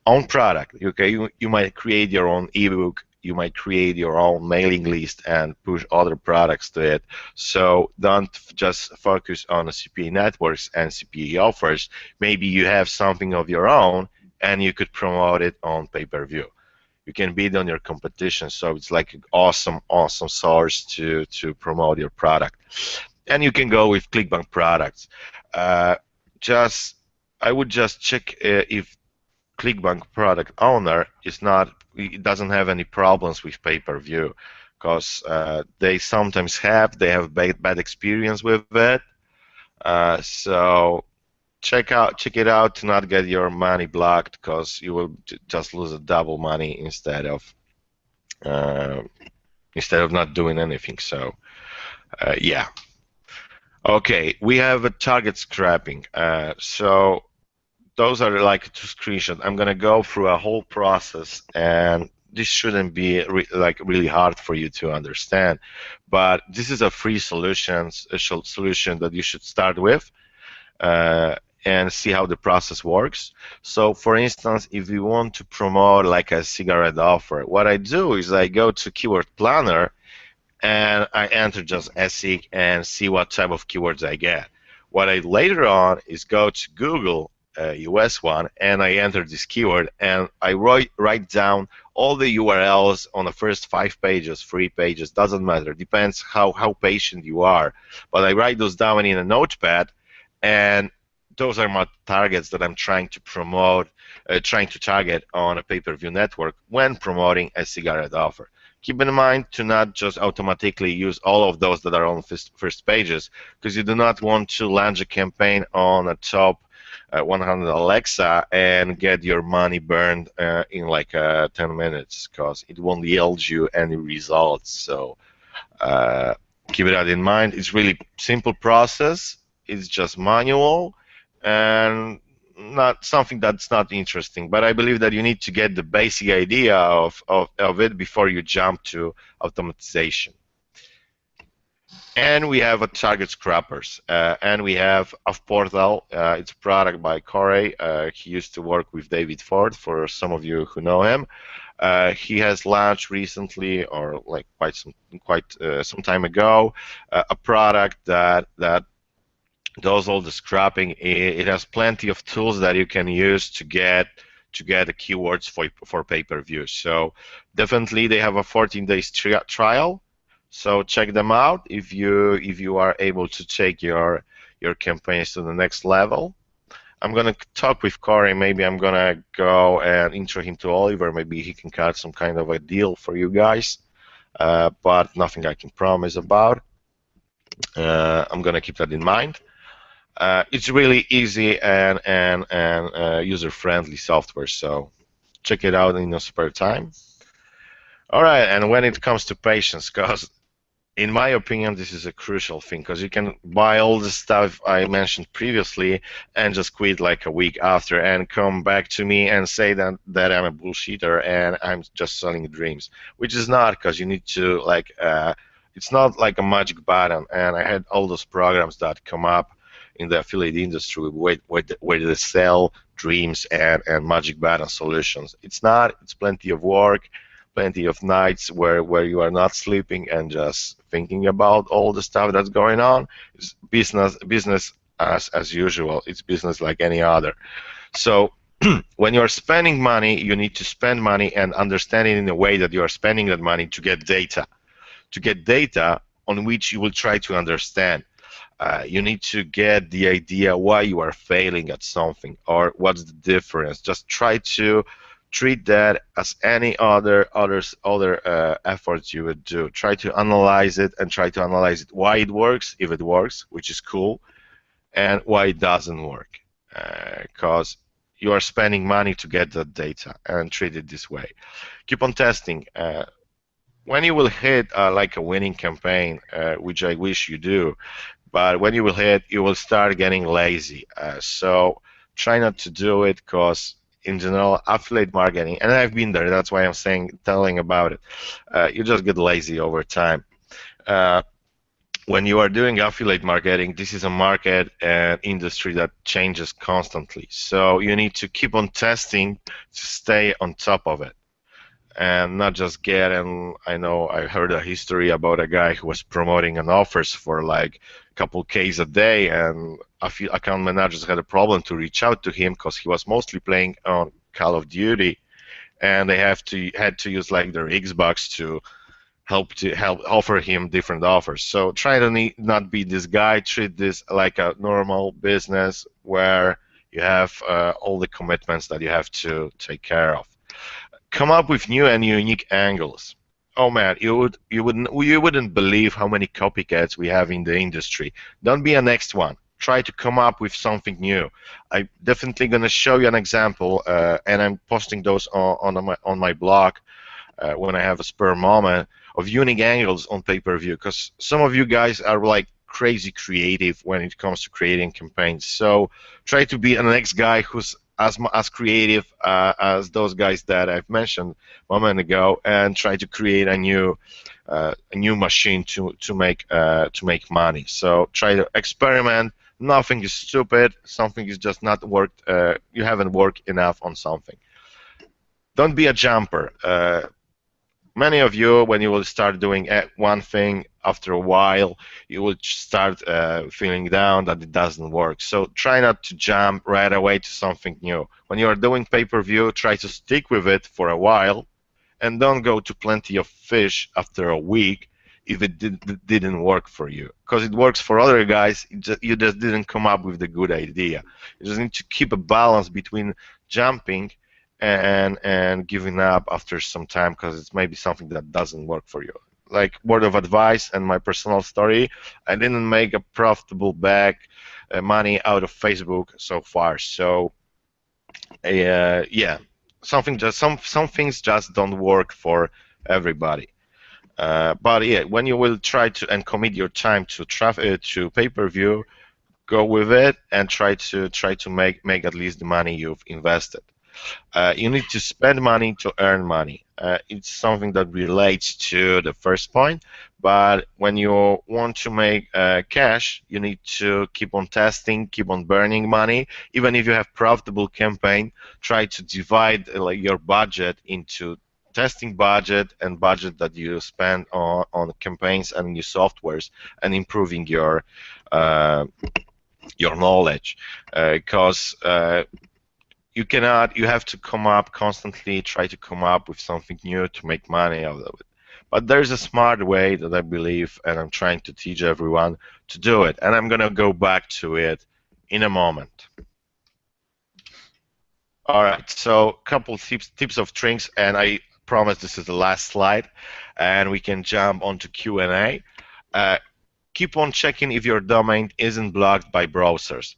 [SPEAKER 2] Own product. Okay, you might create your own ebook. You might create your own mailing list and push other products to it. So don't just focus on the CPA networks and CPA offers. Maybe you have something of your own and you could promote it on pay-per-view. You can bid on your competition, so it's like an awesome source to promote your product. And you can go with ClickBank products. I would just check if ClickBank product owner it doesn't have any problems with pay-per-view, because they sometimes they have bad experience with it. So check it out to not get your money blocked, because you will just lose a double money instead of not doing anything. So yeah. Okay, we have a target scrapping. So those are like 2 screenshots. I'm gonna go through a whole process, and this shouldn't be really hard for you to understand. But this is a free solution that you should start with and see how the process works. So, for instance, if you want to promote like a cigarette offer, what I do is I go to Keyword Planner and I enter just ESIG and see what type of keywords I get. What I later on is go to Google, US one, and I enter this keyword and I write down all the URLs on the first 5 pages, 3 pages, doesn't matter, depends how patient you are. But I write those down in a notepad, and those are my targets that I'm trying to promote, trying to target on a pay-per-view network when promoting a cigarette offer. Keep in mind to not just automatically use all of those that are on first pages, because you do not want to launch a campaign on a top 100 Alexa and get your money burned in like 10 minutes, because it won't yield you any results. So Keep that in mind. It's really simple process. It's just manual and not something that's not interesting. But I believe that you need to get the basic idea of it before you jump to automatization. And we have a target scrappers, and we have a portal. It's a product by Corey. He used to work with David Ford. For some of you who know him, he has launched recently, or like some time ago, a product that does all the scrapping. It has plenty of tools that you can use to get the keywords for pay-per-view. So definitely they have a 14 days trial. So check them out if you are able to take your campaigns to the next level. I'm gonna talk with Corey. Maybe I'm gonna go and intro him to Oliver. Maybe he can cut some kind of a deal for you guys, but nothing I can promise about. I'm gonna keep that in mind. It's really easy and user-friendly software, so check it out in your spare time. All right, and when it comes to patience, because in my opinion, this is a crucial thing, because you can buy all the stuff I mentioned previously and just quit like a week after and come back to me and say that I'm a bullshitter and I'm just selling dreams, which is not, because you need to it's not like a magic button. And I had all those programs that come up in the affiliate industry where they sell dreams and magic button solutions. It's not. It's plenty of work, plenty of nights where you are not sleeping and just thinking about all the stuff that's going on. It's business as usual. It's business like any other. So when you're spending money, you need to spend money and understand it in a way that you are spending that money to get data. To get data on which you will try to understand. You need to get the idea why you are failing at something or what's the difference. Just try to treat that as any other efforts you would do. Try to analyze it and try to analyze it why it works, if it works, which is cool, and why it doesn't work. Because you are spending money to get that data, and treat it this way. Keep on testing. When you will hit like a winning campaign, which I wish you do, but when you will hit, you will start getting lazy. So try not to do it, because in general, affiliate marketing, and I've been there, that's why I'm telling about it, you just get lazy over time. When you are doing affiliate marketing, this is a market and industry that changes constantly. So you need to keep on testing to stay on top of it. And not just get, and I know I heard a history about a guy who was promoting an offers for like a couple Ks a day, and a few account managers had a problem to reach out to him because he was mostly playing on Call of Duty, and they had to use like their Xbox to help offer him different offers. So try to not be this guy. Treat this like a normal business where you have all the commitments that you have to take care of. Come up with new and unique angles. Oh man, you wouldn't believe how many copycats we have in the industry. Don't be a next one. Try to come up with something new. I'm definitely gonna show you an example, and I'm posting those on my blog when I have a spare moment, of unique angles on pay-per-view. Because some of you guys are like crazy creative when it comes to creating campaigns. So try to be the next guy who's as creative as those guys that I've mentioned a moment ago, and try to create a new machine to make money. So try to experiment. Nothing is stupid. Something is just not worked. You haven't worked enough on something. Don't be a jumper. Many of you, when you will start doing one thing, after a while, you will start feeling down that it doesn't work. So try not to jump right away to something new. When you are doing pay-per-view, try to stick with it for a while, and don't go to plenty of fish after a week if it didn't work for you. Because it works for other guys, you just didn't come up with the good idea. You just need to keep a balance between jumping and giving up after some time, because it's maybe something that doesn't work for you. Like word of advice and my personal story, I didn't make a profitable bag money out of Facebook so far. So yeah, some things just don't work for everybody. But yeah, when you will try to and commit your time to traffic to pay-per-view, go with it and try to make at least the money you've invested. You need to spend money to earn money. It's something that relates to the first point, but when you want to make cash, you need to keep on testing, keep on burning money. Even if you have profitable campaign, try to divide like your budget into testing budget and budget that you spend on campaigns and new softwares and improving your knowledge because you have to come up constantly, try to come up with something new to make money out of it. But there's a smart way that I believe, and I'm trying to teach everyone to do it. And I'm going to go back to it in a moment. All right, so couple tips of tricks, and I promise this is the last slide, and we can jump onto Q&A. Keep on checking if your domain isn't blocked by browsers.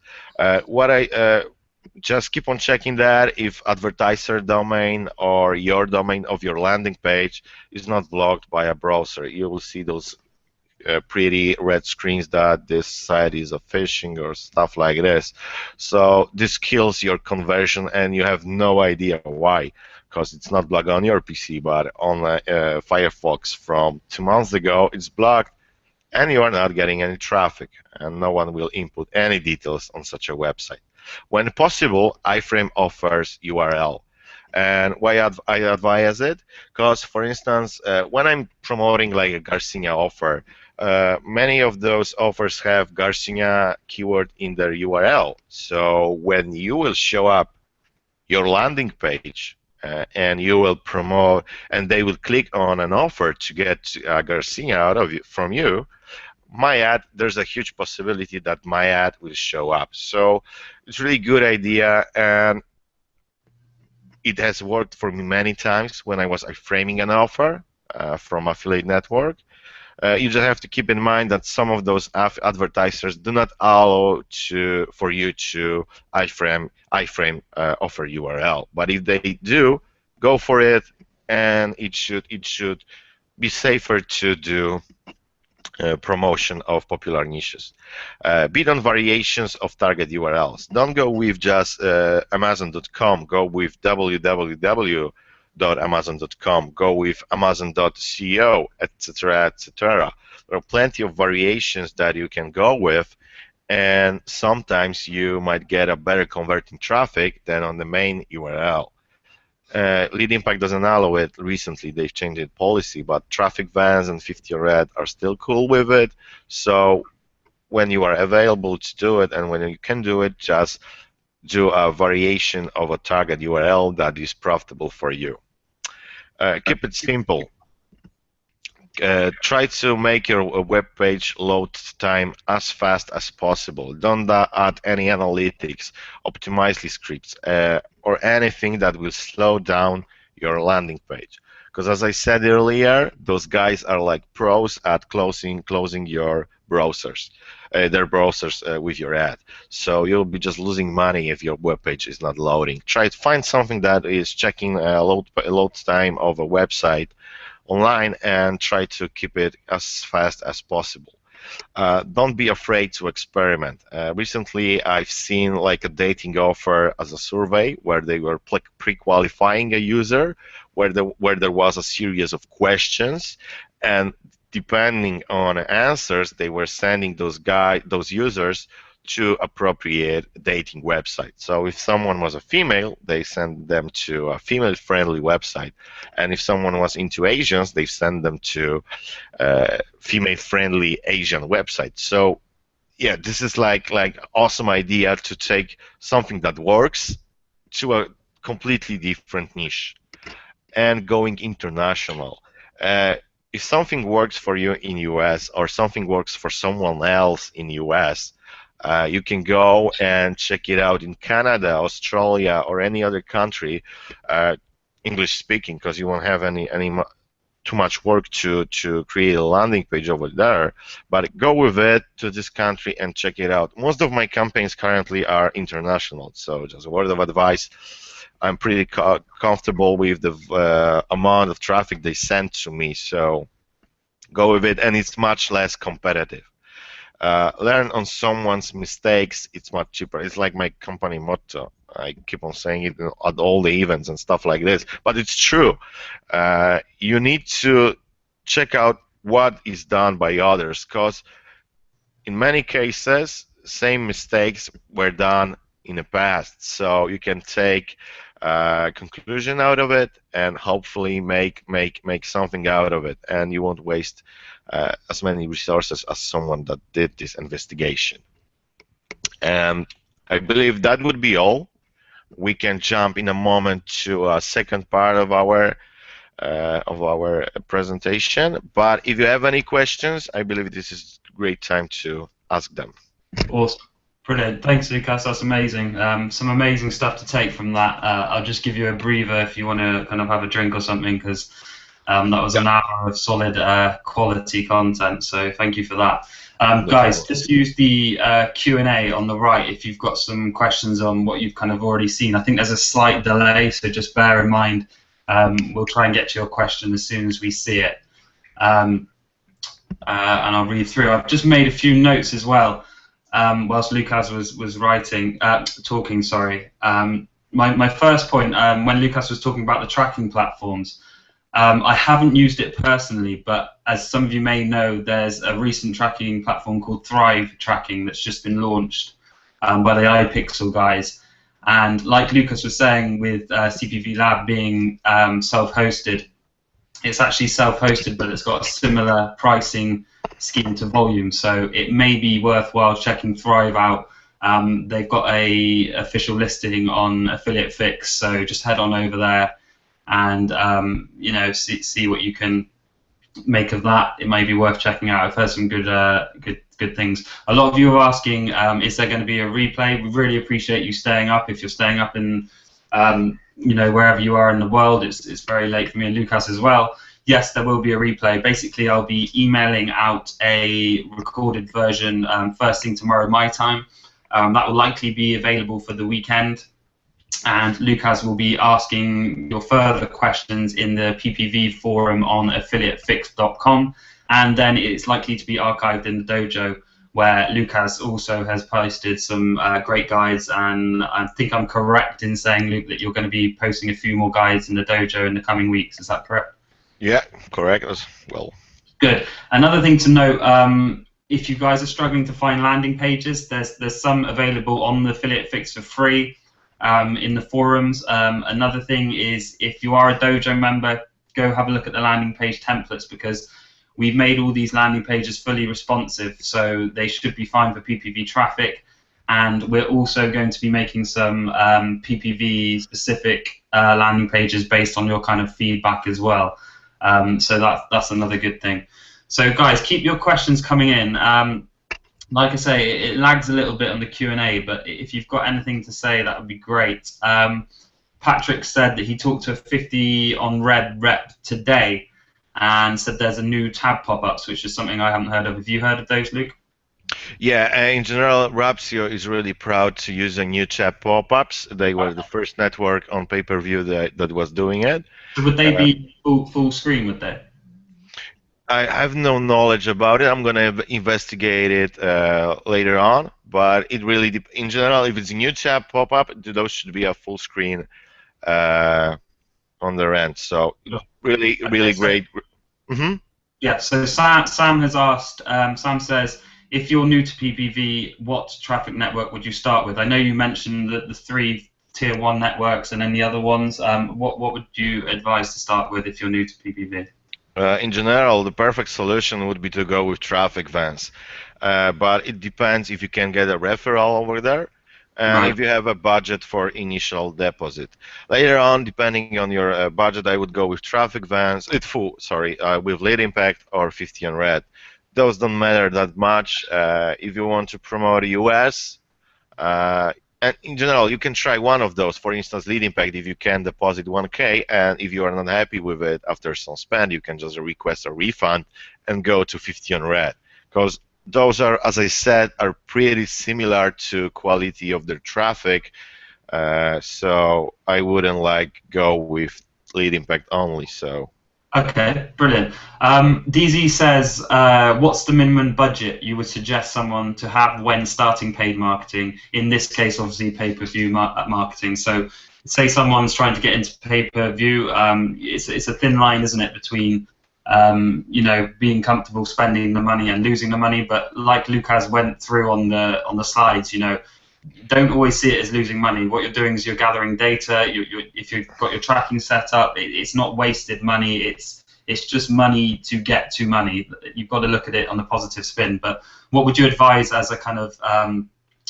[SPEAKER 2] Just keep on checking that if advertiser domain or your domain of your landing page is not blocked by a browser. You will see those pretty red screens that this site is a phishing or stuff like this. So this kills your conversion and you have no idea why, because it's not blocked on your PC, but on Firefox from 2 months ago it's blocked and you are not getting any traffic and no one will input any details on such a website. When possible, iframe offers URL. And why I advise it? Because, for instance, when I'm promoting like a Garcinia offer, many of those offers have Garcinia keyword in their URL. So when you will show up your landing page and you will promote, and they will click on an offer to get Garcinia out of from you, my ad, there's a huge possibility that my ad will show up. So it's really good idea, and it has worked for me many times when I was framing an offer from affiliate network. You just have to keep in mind that some of those advertisers do not allow for you to iframe offer URL. But if they do, go for it, and it should be safer to do promotion of popular niches. Bid on variations of target URLs. Don't go with just Amazon.com. Go with www.amazon.com. Go with Amazon.co, etc., etc. There are plenty of variations that you can go with, and sometimes you might get a better converting traffic than on the main URL. Lead Impact doesn't allow it. Recently, they've changed the policy, but Traffic Vance and 50 Red are still cool with it. So when you are available to do it and when you can do it, just do a variation of a target URL that is profitable for you. Keep it simple. Try to make your web page load time as fast as possible. Don't add any analytics, optimize the scripts, or anything that will slow down your landing page. Because as I said earlier, those guys are like pros at closing your browsers, their browsers with your ad. So you'll be just losing money if your web page is not loading. Try to find something that is checking load time of a website online and try to keep it as fast as possible. Don't be afraid to experiment. Recently, I've seen like a dating offer as a survey where they were pre-qualifying a user, where there was a series of questions, and depending on answers, they were sending those users to appropriate dating websites. So if someone was a female, they send them to a female-friendly website, and if someone was into Asians, they send them to female-friendly Asian website. So yeah, this is like awesome idea to take something that works to a completely different niche and going international. If something works for you in US or something works for someone else in US, you can go and check it out in Canada, Australia, or any other country, English speaking, because you won't have any too much work to create a landing page over there. But go with it to this country and check it out. Most of my campaigns currently are international, so just a word of advice. I'm pretty comfortable with the amount of traffic they send to me, so Go with it, and it's much less competitive. Learn on someone's mistakes. It's much cheaper. It's like my company motto. I keep on saying it at all the events and stuff like this, but it's true. You need to check out what is done by others, because in many cases, same mistakes were done in the past. So you can take a conclusion out of it and hopefully make something out of it, and you won't waste as many resources as someone that did this investigation. And I believe that would be all. We can jump in a moment to a second part of our presentation. But if you have any questions, I believe this is a great time to ask them.
[SPEAKER 1] Awesome. Brilliant. Thanks, Lucas. That's amazing. Some amazing stuff to take from that. I'll just give you a breather if you want to kind of have a drink or something, because that was an hour of solid quality content. So thank you for that. Guys, just use the Q&A on the right if you've got some questions on what you've kind of already seen. I think there's a slight delay, so just bear in mind. We'll try and get to your question as soon as we see it. And I'll read through. I've just made a few notes as well. Whilst Lucas was talking, sorry. My first point, when Lucas was talking about the tracking platforms, I haven't used it personally, but as some of you may know, there's a recent tracking platform called Thrive Tracking that's just been launched by the iPixel guys. And like Lucas was saying, with CPV Lab being self-hosted, it's actually self-hosted, but it's got a similar pricing scheme to Volume, so it may be worthwhile checking Thrive out. They've got a official listing on Affiliate Fix, so just head on over there and you know, see what you can make of that. It may be worth checking out. I've heard some good things. A lot of you are asking, is there going to be a replay? We really appreciate you staying up. If you're staying up in you know, wherever you are in the world, it's very late for me and Lucas as well. Yes, there will be a replay. Basically, I'll be emailing out a recorded version first thing tomorrow my time. That will likely be available for the weekend. And Lucas will be asking your further questions in the PPV forum on affiliatefix.com. And then it's likely to be archived in the dojo, where Lucas also has posted some great guides. And I think I'm correct in saying, Luke, that you're going to be posting a few more guides in the dojo in the coming weeks. Is that correct?
[SPEAKER 2] Yeah, correct as well.
[SPEAKER 1] Good. Another thing to note, if you guys are struggling to find landing pages, there's some available on the Affiliate Fix for free in the forums. Another thing is, if you are a dojo member, go have a look at the landing page templates, because we've made all these landing pages fully responsive, so they should be fine for PPV traffic. And we're also going to be making some PPV specific landing pages based on your kind of feedback as well. So that's another good thing. So guys, keep your questions coming in. Like I say, it lags a little bit on the Q&A, but if you've got anything to say, that would be great. Patrick said that he talked to a 50 on red rep today and said there's a new tab pop-ups, which is something I haven't heard of. Have you heard of those, Luke?
[SPEAKER 2] Yeah, in general, Rapsio is really proud to use a new tab pop-ups. They were the first network on pay-per-view that was doing it.
[SPEAKER 1] So would they be full screen, would they?
[SPEAKER 2] I have no knowledge about it. I'm going to investigate it later on. But it really, in general, if it's a new tab pop-up, those should be a full screen on their end. So really, really great. Mm-hmm.
[SPEAKER 1] Yeah. So Sam has asked. Sam says, if you're new to PPV, what traffic network would you start with? I know you mentioned the 3 tier 1 networks and then the other ones. What would you advise to start with if you're new to PPV?
[SPEAKER 2] In general, the perfect solution would be to go with traffic, Vance. But it depends if you can get a referral over there, and if you have a budget for initial deposit. Later on, depending on your budget, I would go with traffic, Vance, with lead impact or 50 on red. Those don't matter that much. If you want to promote US, and in general, you can try one of those. For instance, lead impact, if you can deposit 1K, and if you are not happy with it after some spend, you can just request a refund and go to 50 on red. Because those are, as I said, are pretty similar to quality of their traffic. So I wouldn't go with lead impact only. So
[SPEAKER 1] Okay, brilliant. DZ says, what's the minimum budget you would suggest someone to have when starting paid marketing? In this case, obviously, pay-per-view marketing. So, say someone's trying to get into pay-per-view, it's a thin line, isn't it, between being comfortable spending the money and losing the money. But like Lucas went through on the slides, don't always see it as losing money. What you're doing is you're gathering data. If you've got your tracking set up, it's not wasted money. It's just money to get to money. You've got to look at it on the positive spin. But what would you advise as a kind of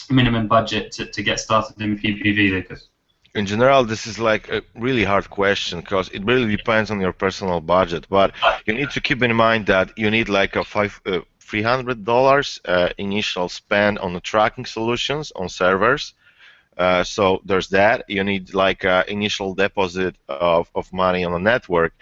[SPEAKER 1] minimum budget to get started in PPV, Lucas?
[SPEAKER 2] In general, this is like a really hard question because it really depends on your personal budget. But you need to keep in mind that you need like a $300 initial spend on the tracking solutions on servers. So there's that. You need like an initial deposit of money on a network,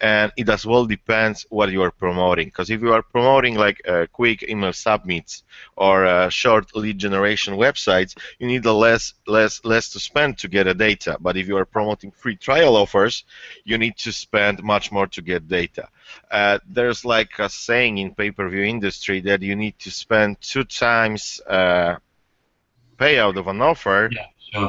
[SPEAKER 2] and it as well depends what you are promoting. Because if you are promoting like quick email submits or short lead generation websites, you need less to spend to get a data. But if you are promoting free trial offers, you need to spend much more to get data. There's like a saying in pay-per-view industry that you need to spend 2 times payout of an offer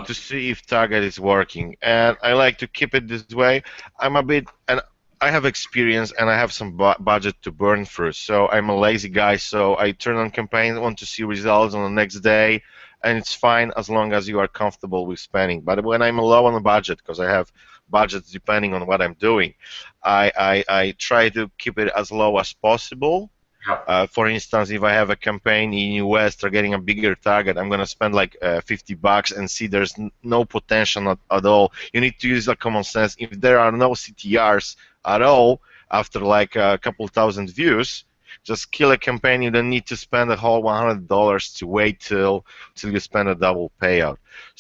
[SPEAKER 2] to see if target is working, and I like to keep it this way. And I have experience and I have some budget to burn through, so I'm a lazy guy, so I turn on campaign, want to see results on the next day, and it's fine as long as you are comfortable with spending. But when I'm low on a budget, because I have budgets depending on what I'm doing, I try to keep it as low as possible. For instance, if I have a campaign in US targeting a bigger target, I'm gonna spend like $50 and see there's no potential at all. You need to use a common sense. If there are no CTRs at all after like a couple thousand views, just kill a campaign. You don't need to spend a whole $100 to wait till you spend a double payout.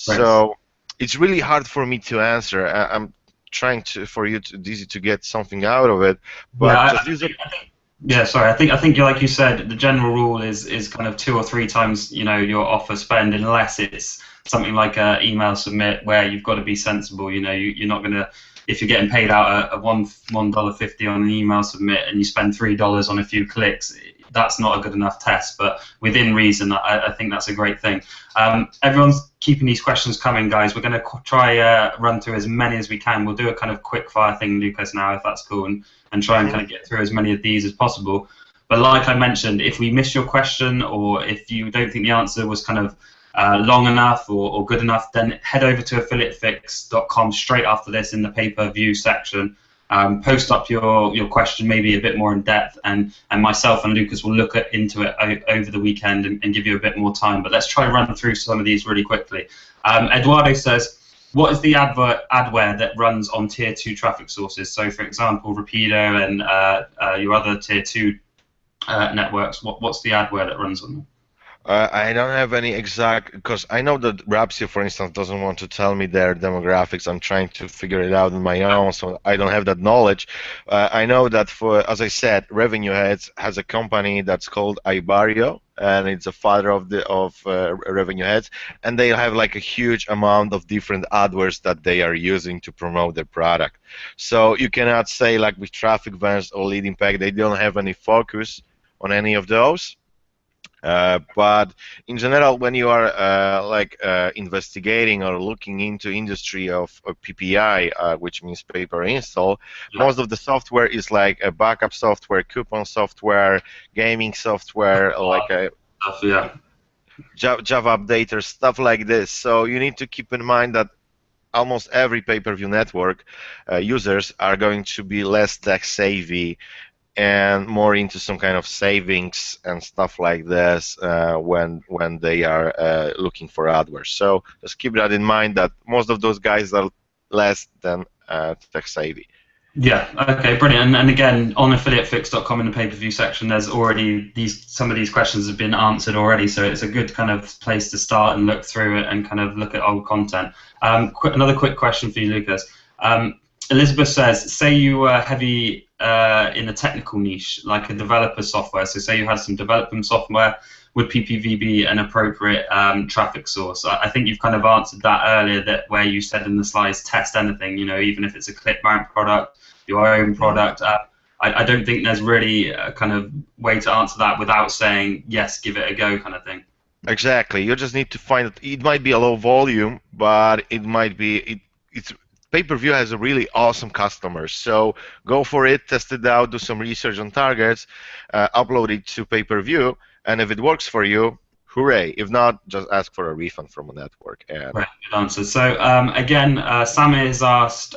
[SPEAKER 1] Right.
[SPEAKER 2] So it's really hard for me to answer. I'm trying for you to get something out of it, but just use it.
[SPEAKER 1] Yeah, sorry. I think like you said, the general rule is kind of 2 or 3 times your offer spend, unless it's something like a email submit where you've got to be sensible. You're not gonna, if you're getting paid out a $1.50 on an email submit and you spend $3 on a few clicks, that's not a good enough test. But within reason, I think that's a great thing. Everyone's keeping these questions coming, guys. We're going to try run through as many as we can. We'll do a kind of quick fire thing, Lucas, now, if that's cool, and try and kind of get through as many of these as possible. But like I mentioned, if we miss your question or if you don't think the answer was kind of long enough or good enough, then head over to affiliatefix.com straight after this in the pay-per-view section. Post up your question maybe a bit more in depth, and myself and Lucas will look into it over the weekend and give you a bit more time. But let's try and run through some of these really quickly. Eduardo says, what is the adware that runs on tier 2 traffic sources? So for example, Rapido and your other tier 2 networks, what's the adware that runs on them?
[SPEAKER 2] I don't have any exact, because I know that Rapsio, for instance, doesn't want to tell me their demographics. I'm trying to figure it out on my own, so I don't have that knowledge. I know that as I said, Revenue Heads has a company that's called Ibario, and it's a father of Revenue Heads, and they have like a huge amount of different adwares that they are using to promote their product. So you cannot say like with Traffic Vance or Lead Impact, they don't have any focus on any of those. But in general, when you are investigating or looking into industry of PPI, which means pay per install, most of the software is like a backup software, coupon software, gaming software, like a Java updater, stuff like this. So you need to keep in mind that almost every pay-per-view network users are going to be less tech savvy and more into some kind of savings and stuff like this when they are looking for adwares. So just keep that in mind that most of those guys are less than tech savvy.
[SPEAKER 1] Yeah. Okay. Brilliant. And again, on affiliatefix.com in the pay-per-view section, there's already some of these questions have been answered already, so it's a good kind of place to start and look through it and kind of look at old content. Another quick question for you, Lucas. Elizabeth says, say you were heavy in a technical niche, like a developer software, so say you had some development software, would PPV be an appropriate traffic source? I think you've kind of answered that earlier, that where you said in the slides, test anything, even if it's a ClickBank product, your own product. I don't think there's really a kind of way to answer that without saying, yes, give it a go kind of thing.
[SPEAKER 2] Exactly. You just need to find it. It might be a low volume, but it might be it's pay-per-view has a really awesome customers. So go for it, test it out, do some research on targets, upload it to pay-per-view, and if it works for you, hooray. If not, just ask for a refund from a network. And
[SPEAKER 1] Right, good answer. So again, Samir has asked.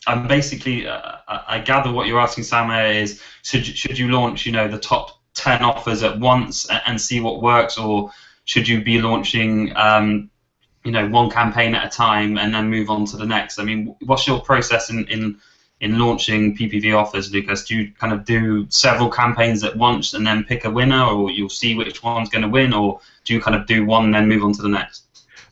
[SPEAKER 1] I'm basically, I gather what you're asking, Samir, is should you launch, the top 10 offers at once and see what works, or should you be launching, one campaign at a time and then move on to the next? I mean, what's your process in launching PPV offers, Lucas? Do you kind of do several campaigns at once and then pick a winner, or you'll see which one's going to win, or do you kind of do one and then move on to the next?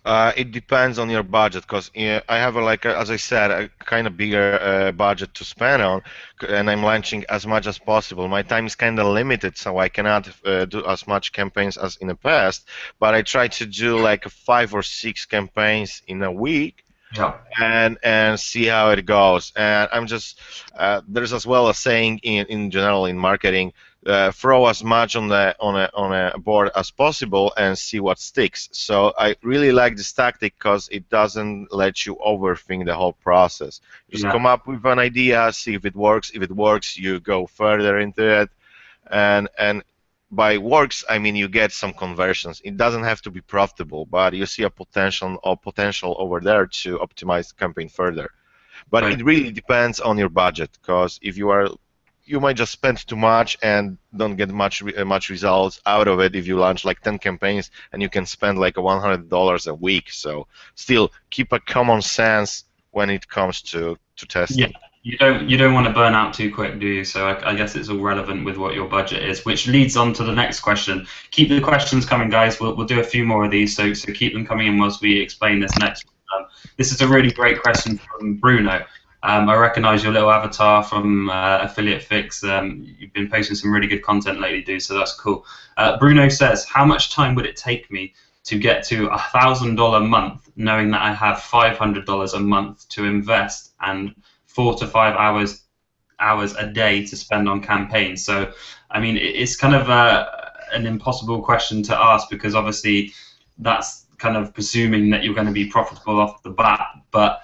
[SPEAKER 2] It depends on your budget, because I have as I said, a kind of bigger budget to spend on, and I'm launching as much as possible. My time is kind of limited, so I cannot do as much campaigns as in the past. But I try to do like 5 or 6 campaigns in a week.
[SPEAKER 1] Yeah.
[SPEAKER 2] And see how it goes. And I'm just there's as well a saying in general in marketing, throw as much on a board as possible and see what sticks. So I really like this tactic because it doesn't let you overthink the whole process. Just come up with an idea, see if it works. If it works, you go further into it, and by works, I mean you get some conversions. It doesn't have to be profitable, but you see a potential over there to optimize the campaign further. But
[SPEAKER 1] Right.
[SPEAKER 2] It really depends on your budget, because if you might just spend too much and don't get much results out of it if you launch like 10 campaigns and you can spend like $100 a week. So still keep a common sense when it comes to testing.
[SPEAKER 1] Yeah. You don't want to burn out too quick, do you? So I guess it's all relevant with what your budget is, which leads on to the next question. Keep the questions coming, guys. We'll do a few more of these, so keep them coming in whilst we explain this next. This is a really great question from Bruno. I recognise your little avatar from Affiliate Fix. You've been posting some really good content lately, dude, so that's cool. Bruno says, how much time would it take me to get to $1,000 a month, knowing that I have $500 a month to invest and 4 to 5 hours a day to spend on campaigns? So, I mean, it's kind of an impossible question to ask, because obviously that's kind of presuming that you're going to be profitable off the bat. But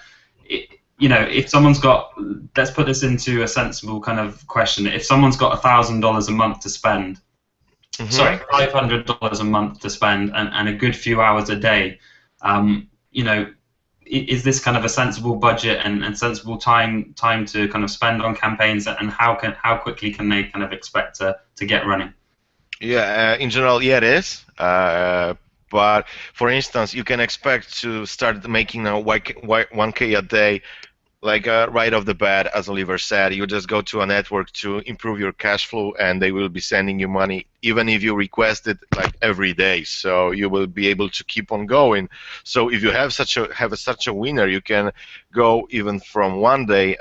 [SPEAKER 1] if someone's got, let's put this into a sensible kind of question. If someone's got $1,000 a month to spend, sorry, $500 a month to spend, and a good few hours a day, is this kind of a sensible budget and sensible time to kind of spend on campaigns, and how quickly can they kind of expect to get running?
[SPEAKER 2] Yeah, in general, yeah, it is. But for instance, you can expect to start making a 1K a day, like right off the bat, as Oliver said. You just go to a network to improve your cash flow, and they will be sending you money even if you request it like every day. So you will be able to keep on going. So if you have such a winner, you can go even from one day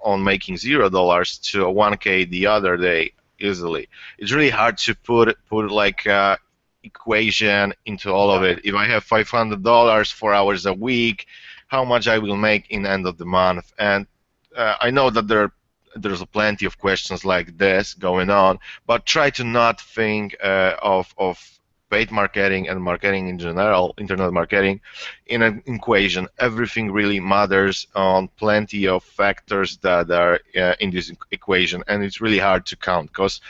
[SPEAKER 2] on making $0 to a 1K the other day easily. It's really hard to put like equation into all of it. If I have $500 4 hours a week, how much I will make in the end of the month? And I know that there's plenty of questions like this going on, but try to not think of paid marketing and marketing in general, internet marketing, in an equation. Everything really matters on plenty of factors that are in this equation, and it's really hard to count, because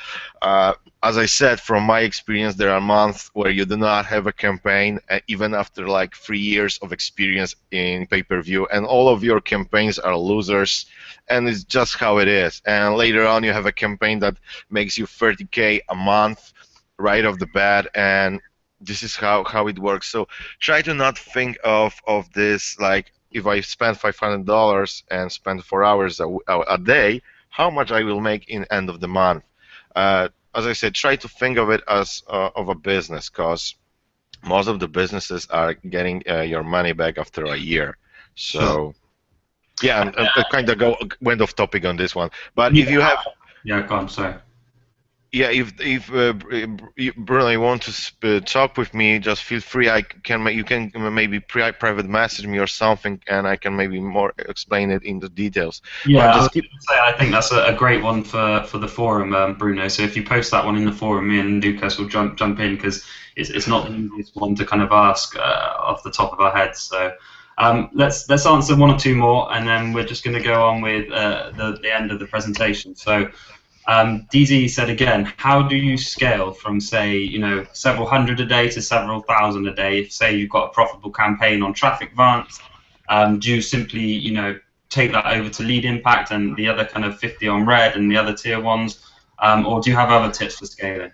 [SPEAKER 2] as I said, from my experience, there are months where you do not have a campaign, even after like 3 years of experience in pay-per-view, and all of your campaigns are losers, and it's just how it is. And later on, you have a campaign that makes you 30K a month right off the bat, and this is how it works. So try to not think of this like, if I spend $500 and spend 4 hours a day, how much I will make in end of the month. As I said, try to think of it as of a business, because most of the businesses are getting your money back after a year. So Yeah, I kind of went off topic on this one, but
[SPEAKER 1] Yeah,
[SPEAKER 2] if you have,
[SPEAKER 1] go on. Sorry.
[SPEAKER 2] yeah, if Bruno, you want to talk with me, just feel free. You can maybe private message me or something, and I can maybe more explain it in the details. But
[SPEAKER 1] Yeah, I was
[SPEAKER 2] just
[SPEAKER 1] going
[SPEAKER 2] keep.
[SPEAKER 1] to say, I think that's a great one for the forum, Bruno. So if you post that one in the forum, me and Lucas will jump in because it's not the easiest one to kind of ask off the top of our heads. So let's answer one or two more, and then we're just going to go on with the end of the presentation. So DZ said again, how do you scale from, say, several hundred a day to several thousand a day? If, say, you've got a profitable campaign on traffic Vance, do you simply, take that over to lead impact and the other kind of 50 on red and the other tier ones, or do you have other tips for scaling?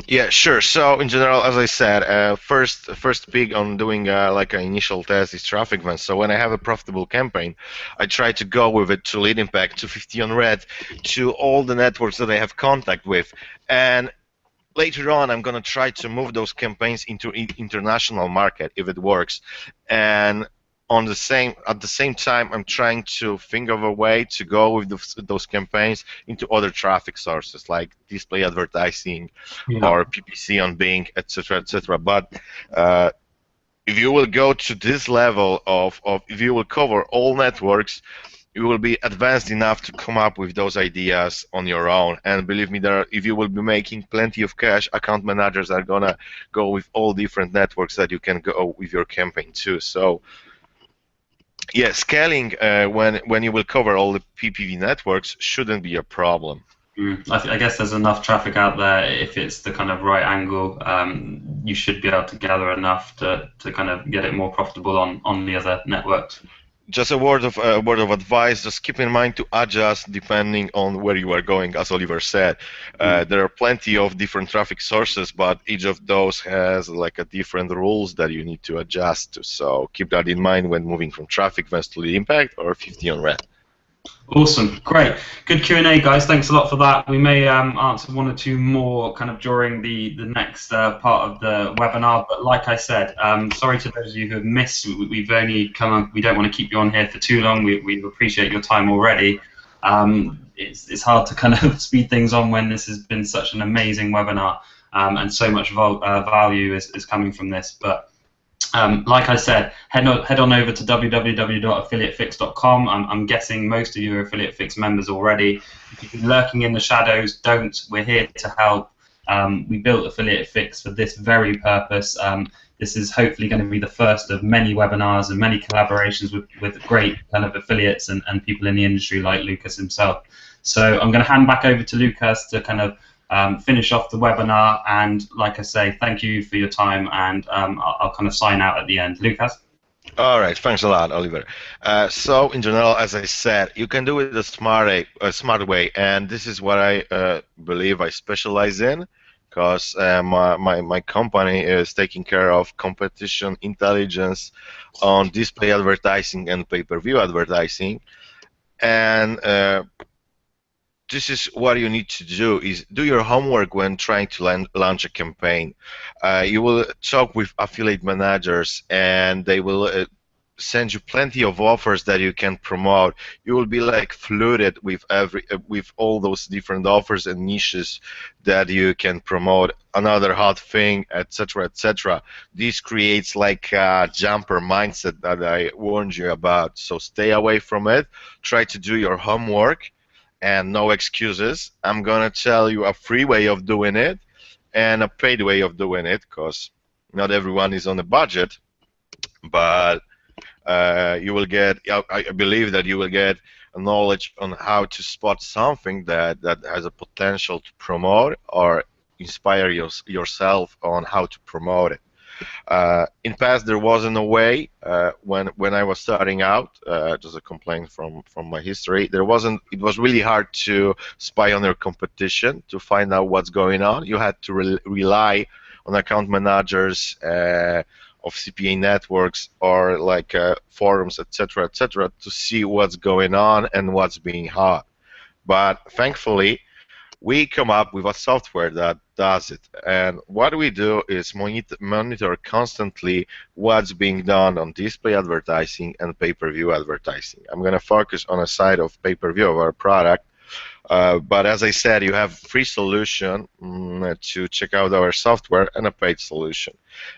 [SPEAKER 2] Yeah, sure. So in general, as I said, first big on doing like an initial test is traffic events. So when I have a profitable campaign, I try to go with it to lead impact, to 50 on red, to all the networks that I have contact with, and later on I'm going to try to move those campaigns into international market if it works, and at the same time I'm trying to think of a way to go with those campaigns into other traffic sources like display advertising
[SPEAKER 1] Yeah.
[SPEAKER 2] or PPC on Bing, etc., etc. But if you will go to this level of if you will cover all networks, you will be advanced enough to come up with those ideas on your own. And believe me, if you will be making plenty of cash, account managers are gonna go with all different networks that you can go with your campaign too. So yeah, scaling when you will cover all the PPV networks shouldn't be a problem.
[SPEAKER 1] I guess there's enough traffic out there. If it's the kind of right angle, you should be able to gather enough to kind of get it more profitable on the other networks.
[SPEAKER 2] Just a word of advice. Just keep in mind to adjust depending on where you are going. As Oliver said,
[SPEAKER 1] Mm.
[SPEAKER 2] there are plenty of different traffic sources, but each of those has like a different rules that you need to adjust to. So keep that in mind when moving from traffic events to lead impact or 50 on red.
[SPEAKER 1] Awesome, great, good Q&A, guys. Thanks a lot for that. We may answer one or two more kind of during the next part of the webinar. But like I said, sorry to those of you who have missed. We've only come on. We don't want to keep you on here for too long. We appreciate your time already. It's hard to kind of speed things on when this has been such an amazing webinar and so much value is coming from this. But like I said, head on over to www.affiliatefix.com. I'm guessing most of you are Affiliate Fix members already. If you've been lurking in the shadows, don't. We're here to help. We built Affiliate Fix for this very purpose. This is hopefully going to be the first of many webinars and many collaborations with great kind of affiliates and people in the industry like Lucas himself. So I'm going to hand back over to Lucas to kind of finish off the webinar, and like I say, thank you for your time, and I'll kind of sign out at the end. Lucas?
[SPEAKER 2] All right, thanks a lot, Oliver. So in general, as I said, you can do it a smart way, and this is what I believe I specialize in, because my company is taking care of competition intelligence on display advertising and pay-per-view advertising, and this is what you need to do: is do your homework when trying to launch a campaign. You will talk with affiliate managers, and they will send you plenty of offers that you can promote. You will be like flooded with all those different offers and niches that you can promote. Another hot thing, etc., etc. This creates like a jumper mindset that I warned you about. So stay away from it. Try to do your homework and no excuses. I'm gonna tell you a free way of doing it and a paid way of doing it, because not everyone is on a budget, but you will get, I believe that you will get a knowledge on how to spot something that has a potential to promote, or inspire yourself on how to promote it. In past, there wasn't a way when I was starting out. Just a complaint from my history. There wasn't. It was really hard to spy on your competition to find out what's going on. You had to rely on account managers of CPA networks or like forums, etc., etc., to see what's going on and what's being hot. But thankfully, we come up with a software that does it. And what we do is monitor constantly what's being done on display advertising and pay-per-view advertising. I'm going to focus on a side of pay-per-view of our product. But as I said, you have free solution to check out our software and a paid solution.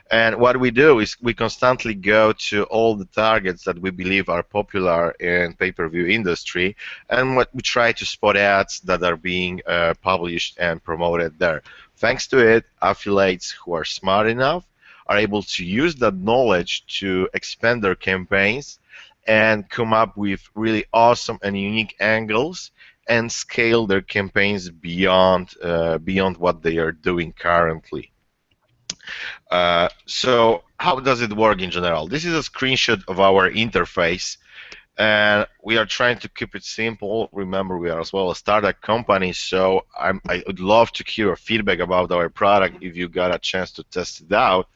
[SPEAKER 2] And what we do is we constantly go to all the targets that we believe are popular in pay-per-view industry, and what we try to spot ads that are being published and promoted there. Thanks to it, affiliates who are smart enough are able to use that knowledge to expand their campaigns and come up with really awesome and unique angles and scale their campaigns beyond what they are doing currently. So how does it work in general? This is a screenshot of our interface, and we are trying to keep it simple. Remember, we are as well a startup company, so I would love to hear feedback about our product if you got a chance to test it out.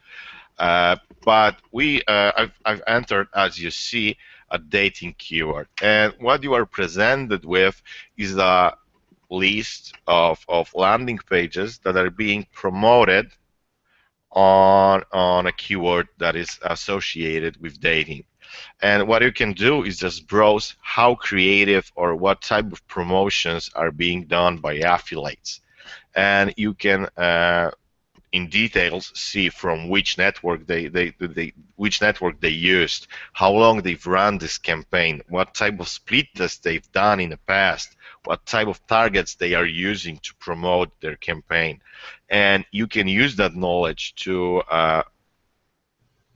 [SPEAKER 2] But I've entered, as you see, a dating keyword, and what you are presented with is a list of landing pages that are being promoted on a keyword that is associated with dating. And what you can do is just browse how creative or what type of promotions are being done by affiliates, and you can in details see from which network which network they used, how long they've run this campaign, what type of split test they've done in the past, what type of targets they are using to promote their campaign. And you can use that knowledge to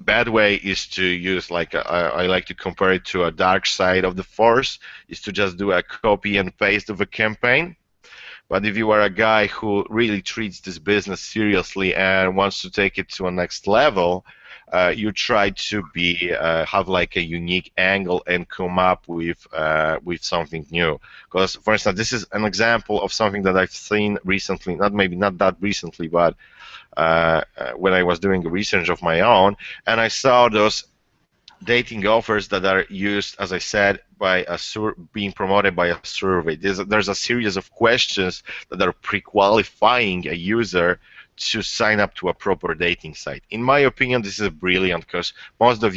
[SPEAKER 2] bad way is to use, like I like to compare it to a dark side of the force, is to just do a copy and paste of a campaign. But if you are a guy who really treats this business seriously and wants to take it to a next level, you try to have like a unique angle and come up with something new. Because, for instance, this is an example of something that I've seen recently, not that recently, but when I was doing research of my own, and I saw those dating offers that are used, as I said, by being promoted by a survey. There's a series of questions that are pre-qualifying a user to sign up to a proper dating site. In my opinion, this is brilliant because most of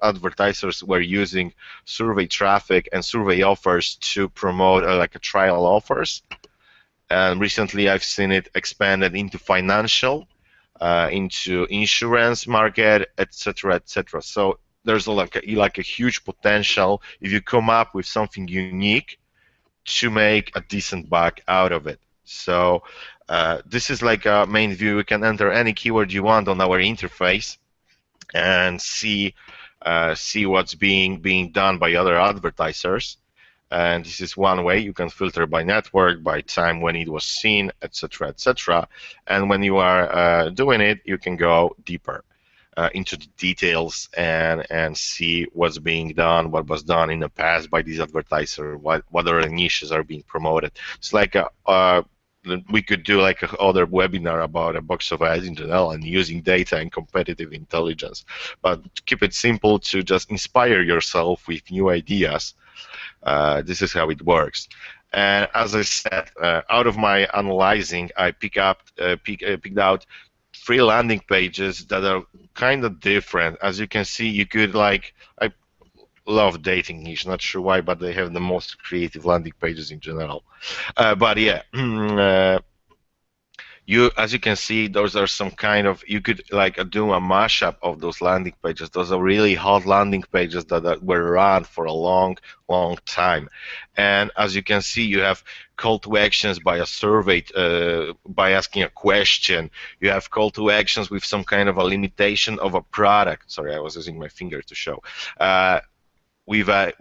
[SPEAKER 2] advertisers were using survey traffic and survey offers to promote like a trial offers. And recently, I've seen it expanded into financial, into insurance market, etc., etc. So there's like a huge potential if you come up with something unique to make a decent buck out of it. So this is like a main view. You can enter any keyword you want on our interface and see what's being done by other advertisers. And this is one way. You can filter by network, by time when it was seen, etc., etc. And when you are doing it, you can go deeper into the details and see what's being done, what was done in the past by these advertisers, what other niches are being promoted. It's like we could do like other webinar about a box of ads in general and using data and competitive intelligence. But to keep it simple, to just inspire yourself with new ideas. This is how it works. And as I said, out of my analyzing, I picked out 3 landing pages that are kind of different. As you can see, you could I love dating niche. Not sure why, but they have the most creative landing pages in general. But yeah. As you can see, those are some kind of, you could do a mashup of those landing pages. Those are really hot landing pages that were run for a long time. And as you can see, you have call to actions by a survey, by asking a question. You have call to actions with some kind of a limitation of a product. Sorry, I was using my finger to show. With a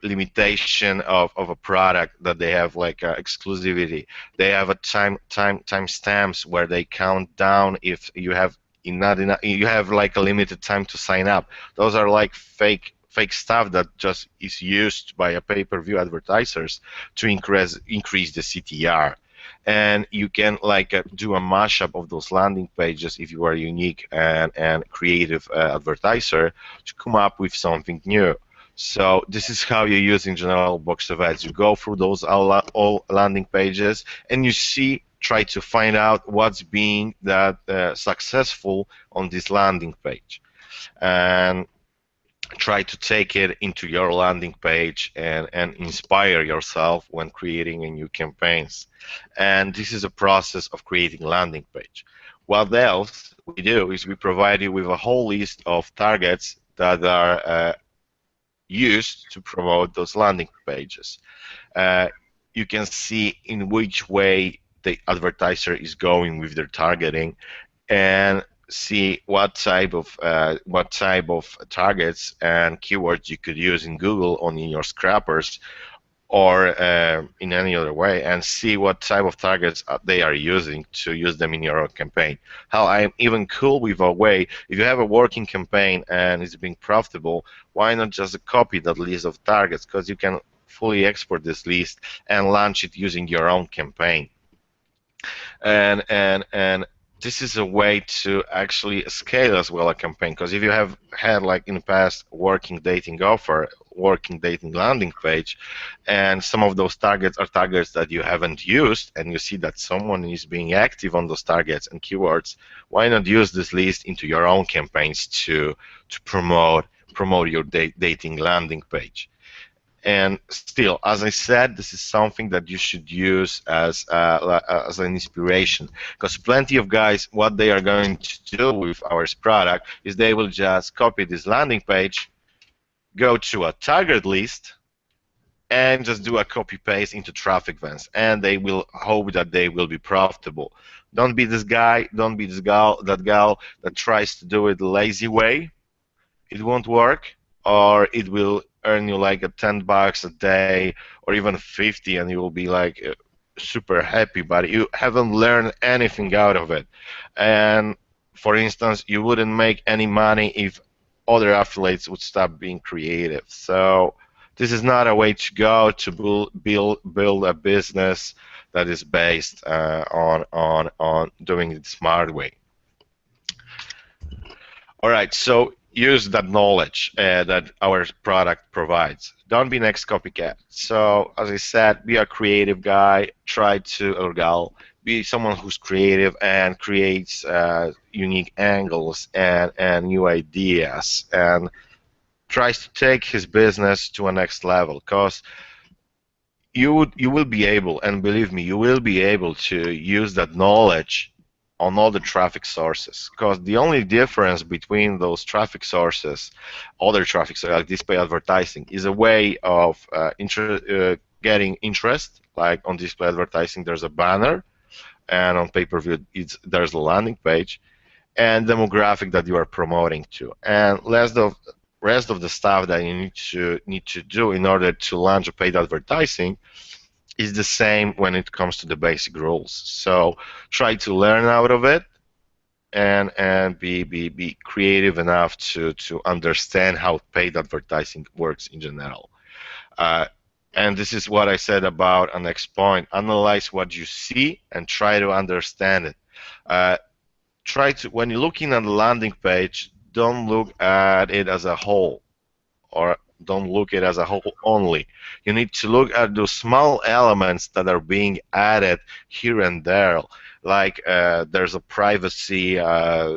[SPEAKER 2] limitation of a product that they have exclusivity. They have a time stamps where they count down if you have not enough, you have like a limited time to sign up. Those are like fake stuff that just is used by a pay-per-view advertisers to increase the CTR. And you can do a mashup of those landing pages if you are a unique and creative advertiser to come up with something new. So this is how you use in general box of ads. You go through those all landing pages and you see, try to find out what's being that successful on this landing page, and try to take it into your landing page and inspire yourself when creating a new campaigns. And this is a process of creating landing page. What else we do is we provide you with a whole list of targets that are used to promote those landing pages. Uh, you can see in which way the advertiser is going with their targeting, and see what type of targets and keywords you could use in Google or in your scrappers, or in any other way, and see what type of targets they are using to use them in your campaign. How I'm even cool with a way, if you have a working campaign and it's being profitable, why not just copy that list of targets, because you can fully export this list and launch it using your own campaign. And this is a way to actually scale as well a campaign, because if you have had, like in the past, working dating offer, working dating landing page, and some of those targets are targets that you haven't used, and you see that someone is being active on those targets and keywords, why not use this list into your own campaigns to promote your dating landing page? And still, as I said, this is something that you should use as an inspiration, because plenty of guys, what they are going to do with our product is they will just copy this landing page, go to a target list, and just do a copy paste into traffic Vance, and they will hope that they will be profitable. Don't be this guy, don't be this gal, that tries to do it the lazy way. It won't work, or it will earn you like a $10 a day or even 50, and you will be like super happy, but you haven't learned anything out of it. And for instance, you wouldn't make any money if other affiliates would stop being creative. So this is not a way to go to build a business that is based on doing it the smart way. All right, so use that knowledge that our product provides. Don't be next copycat. So as I said, be a creative guy. Try to, or gal, be someone who's creative and creates unique angles and new ideas, and tries to take his business to a next level. Because you will be able, and believe me, you will be able to use that knowledge on all the traffic sources, because the only difference between those traffic sources, other traffic sources like display advertising, is a way of getting interest. Like on display advertising, there's a banner, and on pay-per-view, there's a landing page, and demographic that you are promoting to, and rest of the stuff that you need to do in order to launch a paid advertising is the same when it comes to the basic rules. So try to learn out of it, and be creative enough to understand how paid advertising works in general. Uh, and this is what I said about a next point. Analyze what you see and try to understand it. Uh, Try to, when you're looking at the landing page, don't look at it as a whole, or don't look at it as a whole only. You need to look at those small elements that are being added here and there, like there's a privacy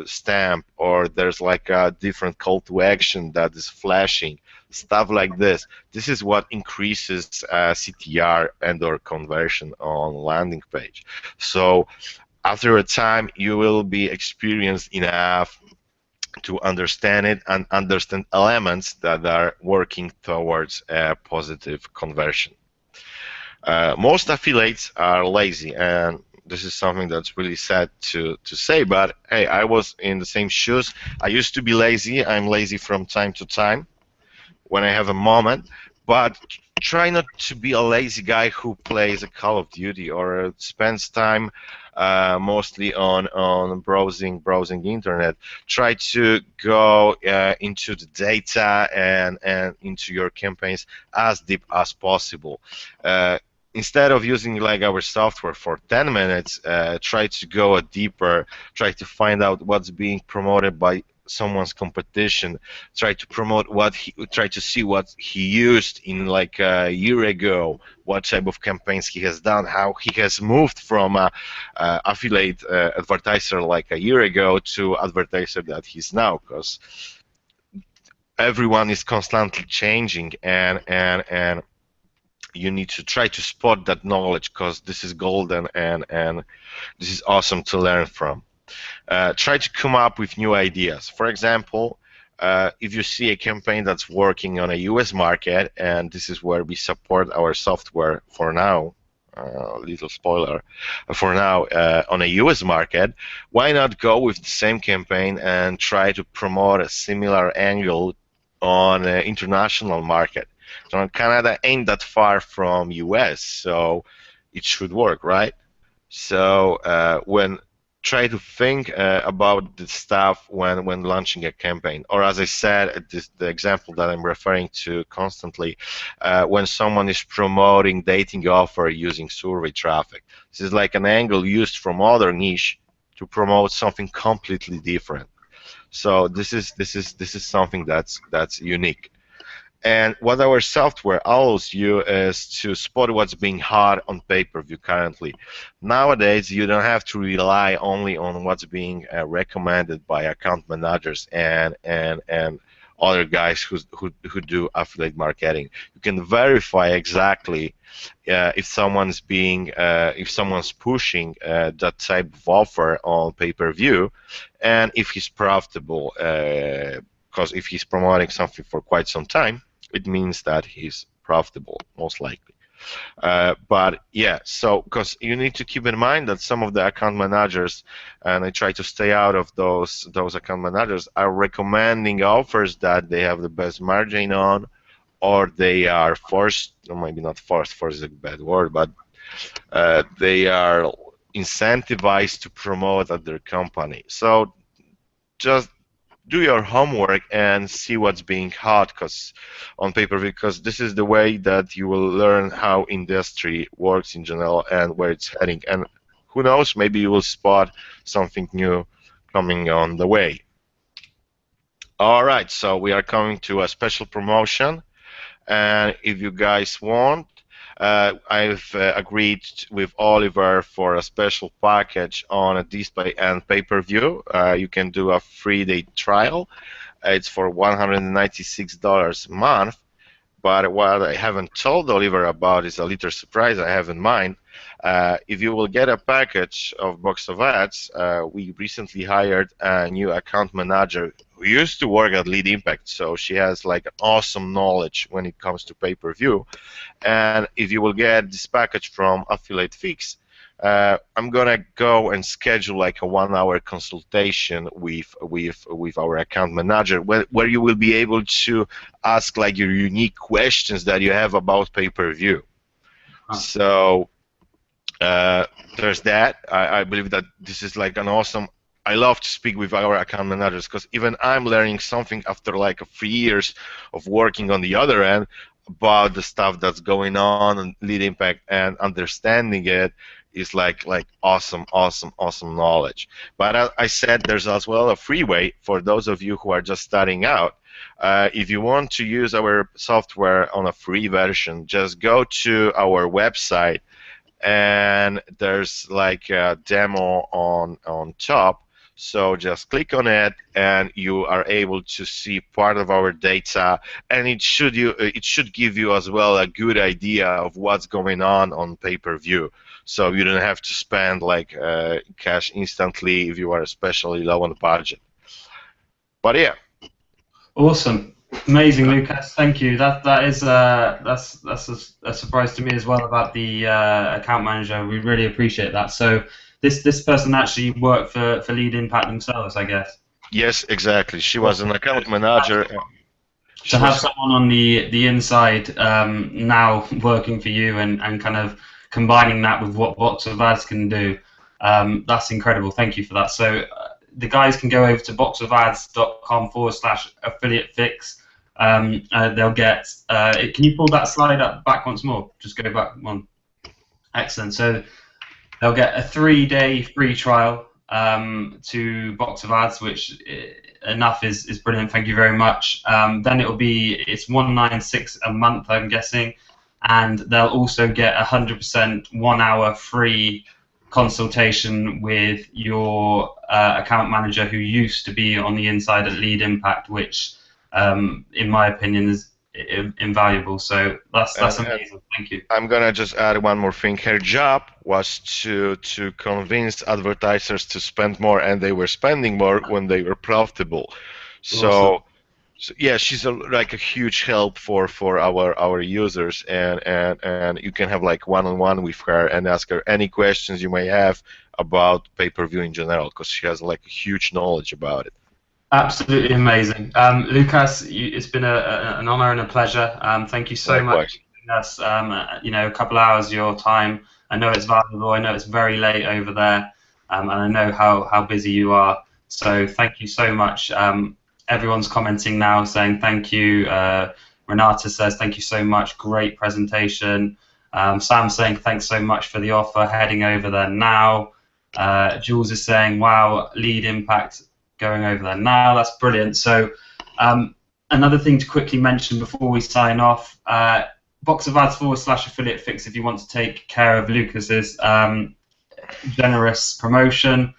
[SPEAKER 2] stamp, or there's like a different call to action that is flashing, stuff like this. This is what increases CTR and/or conversion on landing page. So after a time, you will be experienced enough to understand it and understand elements that are working towards a positive conversion. Most affiliates are lazy, and this is something that's really sad to say, but hey, I was in the same shoes. I used to be lazy. I'm lazy from time to time when I have a moment, but try not to be a lazy guy who plays a Call of Duty or spends time mostly on browsing the internet. Try to go into the data and into your campaigns as deep as possible. Instead of using like our software for 10 minutes, try to go deeper, try to find out what's being promoted by someone's competition, try to promote try to see what he used in like a year ago, what type of campaigns he has done, how he has moved from a affiliate advertiser like a year ago to advertiser that he's now, because everyone is constantly changing, and you need to try to spot that knowledge, because this is golden, and this is awesome to learn from. Try to come up with new ideas. For example, if you see a campaign that's working on a US market, and this is where we support our software for now, little spoiler, for now on a US market, why not go with the same campaign and try to promote a similar angle on an international market? So Canada ain't that far from US, so it should work, right? So when try to think about the stuff when launching a campaign, or as I said, the example that I'm referring to constantly, when someone is promoting dating offer using survey traffic. This is like an angle used from other niche to promote something completely different. So this is something that's unique. And what our software allows you is to spot what's being hot on pay-per-view currently. Nowadays, you don't have to rely only on what's being recommended by account managers and other guys who do affiliate marketing. You can verify exactly if someone's pushing that type of offer on pay-per-view, and if he's profitable. Because if he's promoting something for quite some time, it means that he's profitable, most likely. But yeah, so because you need to keep in mind that some of the account managers, and I try to stay out of those account managers, are recommending offers that they have the best margin on, or they are forced, or maybe not forced is a bad word, but they are incentivized to promote at their company. So just do your homework and see what's being hot on pay-per-view, because this is the way that you will learn how industry works in general and where it's heading. And who knows, maybe you will spot something new coming on the way. All right, so we are coming to a special promotion, and if you guys want, I've agreed with Oliver for a special package on a display and pay-per-view. You can do a 3-day trial. It's for $196 a month. But what I haven't told Oliver about is a little surprise I have in mind. If you will get a package of Box of Ads, we recently hired a new account manager who used to work at Lead Impact, so she has like awesome knowledge when it comes to pay-per-view. And if you will get this package from Affiliate Fix, I'm gonna go and schedule like a 1-hour consultation with our account manager, where you will be able to ask like your unique questions that you have about pay-per-view. So there's that. I believe that this is like an awesome. I love to speak with our account managers, because even I'm learning something after like 3 years of working on the other end about the stuff that's going on Lead Impact, and understanding it is like awesome knowledge. But as I said, there's as well a free way for those of you who are just starting out. If you want to use our software on a free version, just go to our website, and there's like a demo on top. So just click on it, and you are able to see part of our data, and it should give you as well a good idea of what's going on pay-per-view. So you don't have to spend like cash instantly if you are especially low on the budget. But yeah.
[SPEAKER 1] Awesome, amazing, Lucas. Thank you. That is that's a surprise to me as well about the account manager. We really appreciate that. So this person actually worked for Lead Impact themselves, I guess.
[SPEAKER 2] Yes, exactly. She was an account manager.
[SPEAKER 1] To have someone on the inside now working for you and kind of combining that with what Box of Ads can do, that's incredible. Thank you for that. So the guys can go over to boxofads.com/affiliatefix. They'll get. Can you pull that slide up back once more? Just go back one. Excellent. So they'll get a 3-day free trial to Box of Ads, which enough is brilliant. Thank you very much. Then it's 196 a month, I'm guessing, and they'll also get 100% 1 hour free consultation with your account manager who used to be on the inside at Lead Impact, which in my opinion is invaluable. So that's amazing. Thank you.
[SPEAKER 2] I'm gonna just add one more thing. Her job was to convince advertisers to spend more, and they were spending more when they were profitable. So,
[SPEAKER 1] Awesome.
[SPEAKER 2] so yeah, she's like a huge help for our users, and you can have like one-on-one with her and ask her any questions you may have about pay-per-view in general, because she has like a huge knowledge about it.
[SPEAKER 1] Absolutely amazing. Lucas, it's been an honor and a pleasure. Thank you so much
[SPEAKER 2] Likewise.
[SPEAKER 1] for giving us a couple hours of your time. I know it's valuable. I know it's very late over there, and I know how busy you are. So thank you so much. Everyone's commenting now saying thank you. Renata says thank you so much. Great presentation. Sam's saying thanks so much for the offer. Heading over there now. Jules is saying wow, Lead Impact. Going over there now. That's brilliant. So another thing to quickly mention before we sign off, boxofads/affiliate fix if you want to take care of Lucas's generous promotion.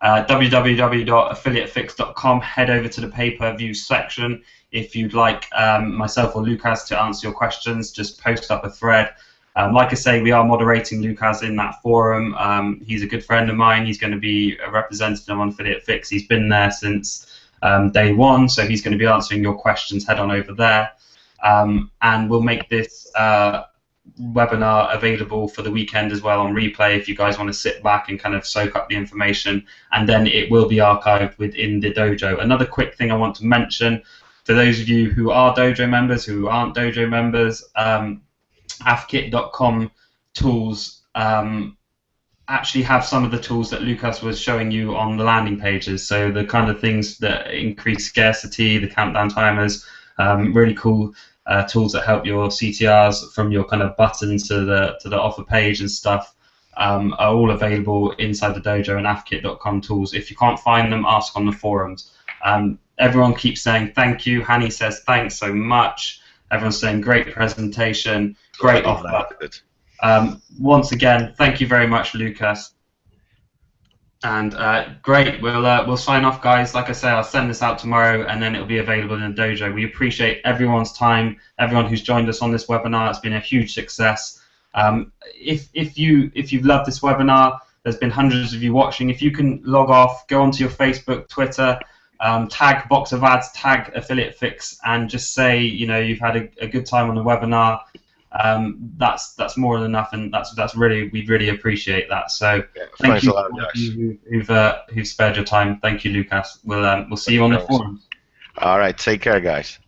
[SPEAKER 1] www.affiliatefix.com. Head over to the pay-per-view section. If you'd like myself or Lucas to answer your questions, just post up a thread. Like I say, we are moderating Lucas in that forum. He's a good friend of mine. He's going to be a representative on Affiliate Fix. He's been there since day one, so he's going to be answering your questions. Head on over there. And we'll make this webinar available for the weekend as well on replay if you guys want to sit back and kind of soak up the information. And then it will be archived within the dojo. Another quick thing I want to mention, for those of you who are dojo members, who aren't dojo members, affkit.com tools actually have some of the tools that Lucas was showing you on the landing pages. So the kind of things that increase scarcity, the countdown timers, really cool tools that help your CTRs from your kind of button to the offer page and stuff are all available inside the dojo and affkit.com tools. If you can't find them, ask on the forums. Everyone keeps saying thank you. Hani says thanks so much. Everyone's saying great presentation, great offer. Once again, thank you very much, Lucas. And great, we'll sign off, guys. Like I say, I'll send this out tomorrow, and then it'll be available in the dojo. We appreciate everyone's time, everyone who's joined us on this webinar. It's been a huge success. If you've loved this webinar, there's been hundreds of you watching. If you can log off, go onto your Facebook, Twitter. Tag Box of Ads, tag Affiliate Fix, and just say you've had a good time on the webinar. That's more than enough, and we'd really appreciate that. So thank you, who've spared your time. Thank you, Lucas. We'll see you on the forum.
[SPEAKER 2] All right, take care, guys.